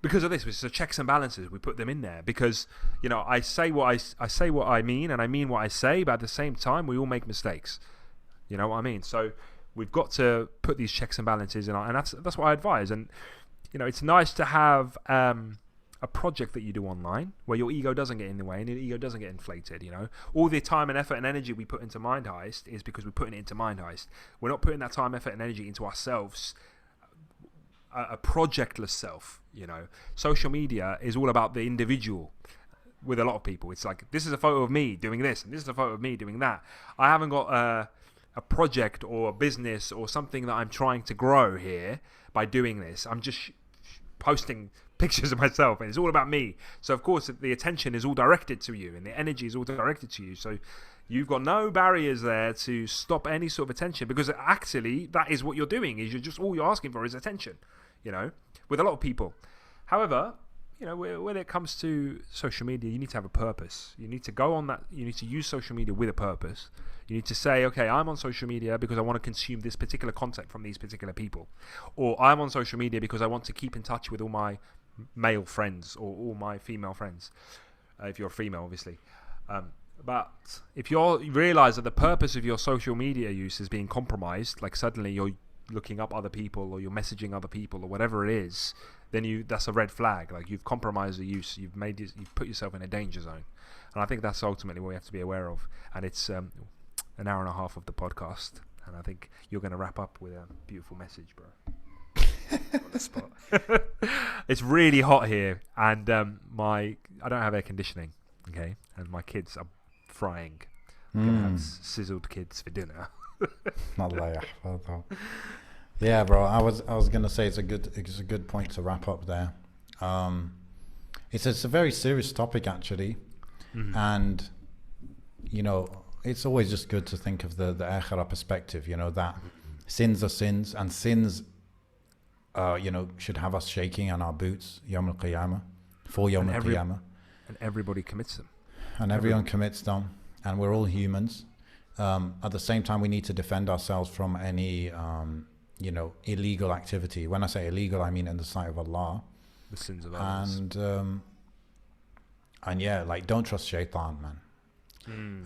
because of this, it's the checks and balances. We put them in there because, you know, I say what I mean, and I mean what I say, but at the same time, we all make mistakes. You know what I mean? So we've got to put these checks and balances in, and that's what I advise. And, you know, it's nice to have a project that you do online where your ego doesn't get in the way and your ego doesn't get inflated. You know, all the time and effort and energy we put into Mind Heist is because we're putting it into Mind Heist. We're not putting that time, effort, and energy into ourselves. A projectless self, you know. Social media is all about the individual. with a lot of people. It's like, this is a photo of me doing this, and this is a photo of me doing that. I haven't got a project or a business or something that I'm trying to grow here by doing this. I'm just posting pictures of myself, and it's all about me. So of course the attention is all directed to you, and the energy is all directed to you. So you've got no barriers there to stop any sort of attention, because actually that is what you're doing. Is you're just, all you're asking for is attention, you know, with a lot of people. However, you know, when it comes to social media, you need to have a purpose. You need to go on that. You need to use social media with a purpose. You need to say, okay, I'm on social media because I want to consume this particular content from these particular people, or I'm on social media because I want to keep in touch with all my male friends or all my female friends, if you're a female, obviously. But if you realize that the purpose of your social media use is being compromised, like suddenly you're looking up other people or you're messaging other people or whatever it is, then that's a red flag. Like, you've compromised the use. You've put yourself in a danger zone. And I think that's ultimately what we have to be aware of. And it's an hour and a half of the podcast, and I think you're going to wrap up with a beautiful message, bro. On the spot. It's really hot here, and I don't have air conditioning, okay, and my kids are frying. I'm gonna have sizzled kids for dinner. Yeah, bro. I was gonna say it's a good point to wrap up there. It's a very serious topic, actually, and you know, it's always just good to think of the akhirah perspective. You know, that sins are sins, and sins, you know, should have us shaking on our boots Yawm al-Qiyamah, for Yawm al-Qiyamah. And everybody commits them. And everyone commits them, and we're all humans. At the same time, we need to defend ourselves from any, you know, illegal activity. When I say illegal, I mean in the sight of Allah. The sins of others. And yeah, like, don't trust shaitan, man.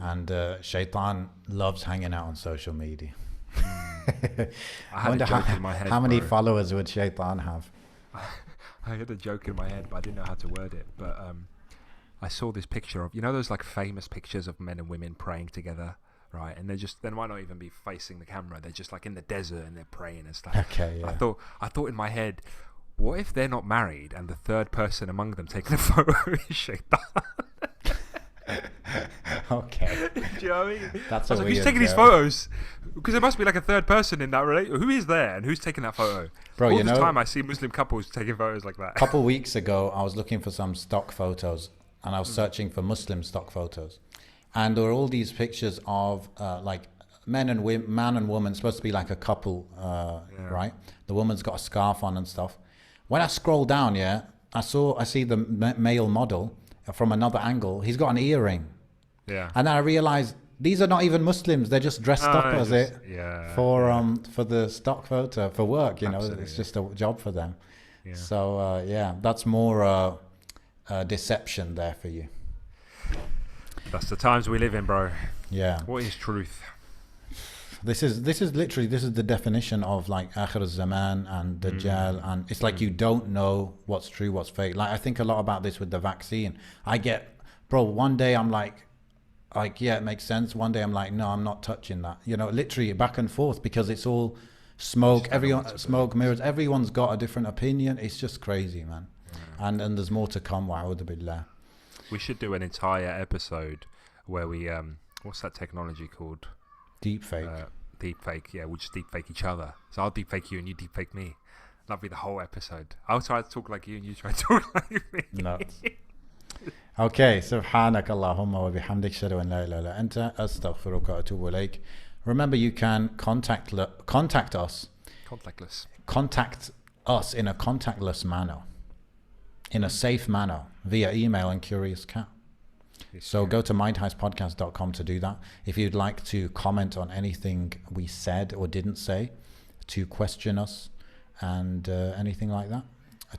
And shaitan loves hanging out on social media. I had a joke in my head. How many followers would shaitan have? I had a joke in my head, but I didn't know how to word it. But I saw this picture of, you know, those like famous pictures of men and women praying together, right? And they might not even be facing the camera. They're just like in the desert and they're praying and stuff. Okay, yeah. I thought in my head, what if they're not married and the third person among them taking a photo is shaitan? Okay. Do you know what I mean? That's I was like, who's taking these photos? Because there must be like a third person in that relationship. Who is there and who's taking that photo? Bro, all you the know, time I see Muslim couples taking photos like that. A couple weeks ago, I was looking for some stock photos, and I was searching for Muslim stock photos, and there were all these pictures of like man and woman, supposed to be like a couple, right? The woman's got a scarf on and stuff. When I scroll down, I see the male model from another angle. He's got an earring. Yeah. And then I realized these are not even Muslims. They're just dressed up as it for the stock photo for work. You know, it's just a job for them. Yeah. So that's more deception there for you. That's the times we live in, bro. Yeah. What is truth? This is literally the definition of like Akhir Zaman and Dajjal, and it's like you don't know what's true, what's fake. Like, I think a lot about this with the vaccine. One day I'm like, yeah, it makes sense. One day I'm like, no, I'm not touching that. You know, literally back and forth, because it's all smoke. Smoke mirrors. Everyone's got a different opinion. It's just crazy, man. Yeah. And there's more to come. Wa'udhu billah. We should do an entire episode where we what's that technology called? Deepfake. Deepfake. Yeah, we'll just deepfake each other. So I'll deepfake you and you deepfake me. That'll be the whole episode. I'll try to talk like you and you try to talk like me. Nuts. Okay, سبحانك اللهم وبحمدك أشهد أن لا إله إلا أنت أستغفرك وأتوب إليك. Remember, you can contact us. Contact us in a contactless manner, in a safe manner, via email and Curious Cat. So go to mindheistpodcast.com to do that. If you'd like to comment on anything we said or didn't say, to question us and anything like that,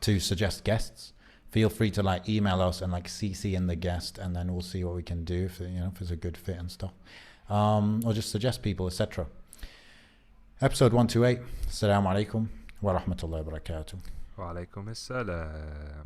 to suggest guests, feel free to like email us and like CC in the guest, and then we'll see what we can do if it's a good fit and stuff, or just suggest people, etc. Episode 128. Assalamu alaikum wa rahmatullahi wa barakatuh. Wa alaikum assalam.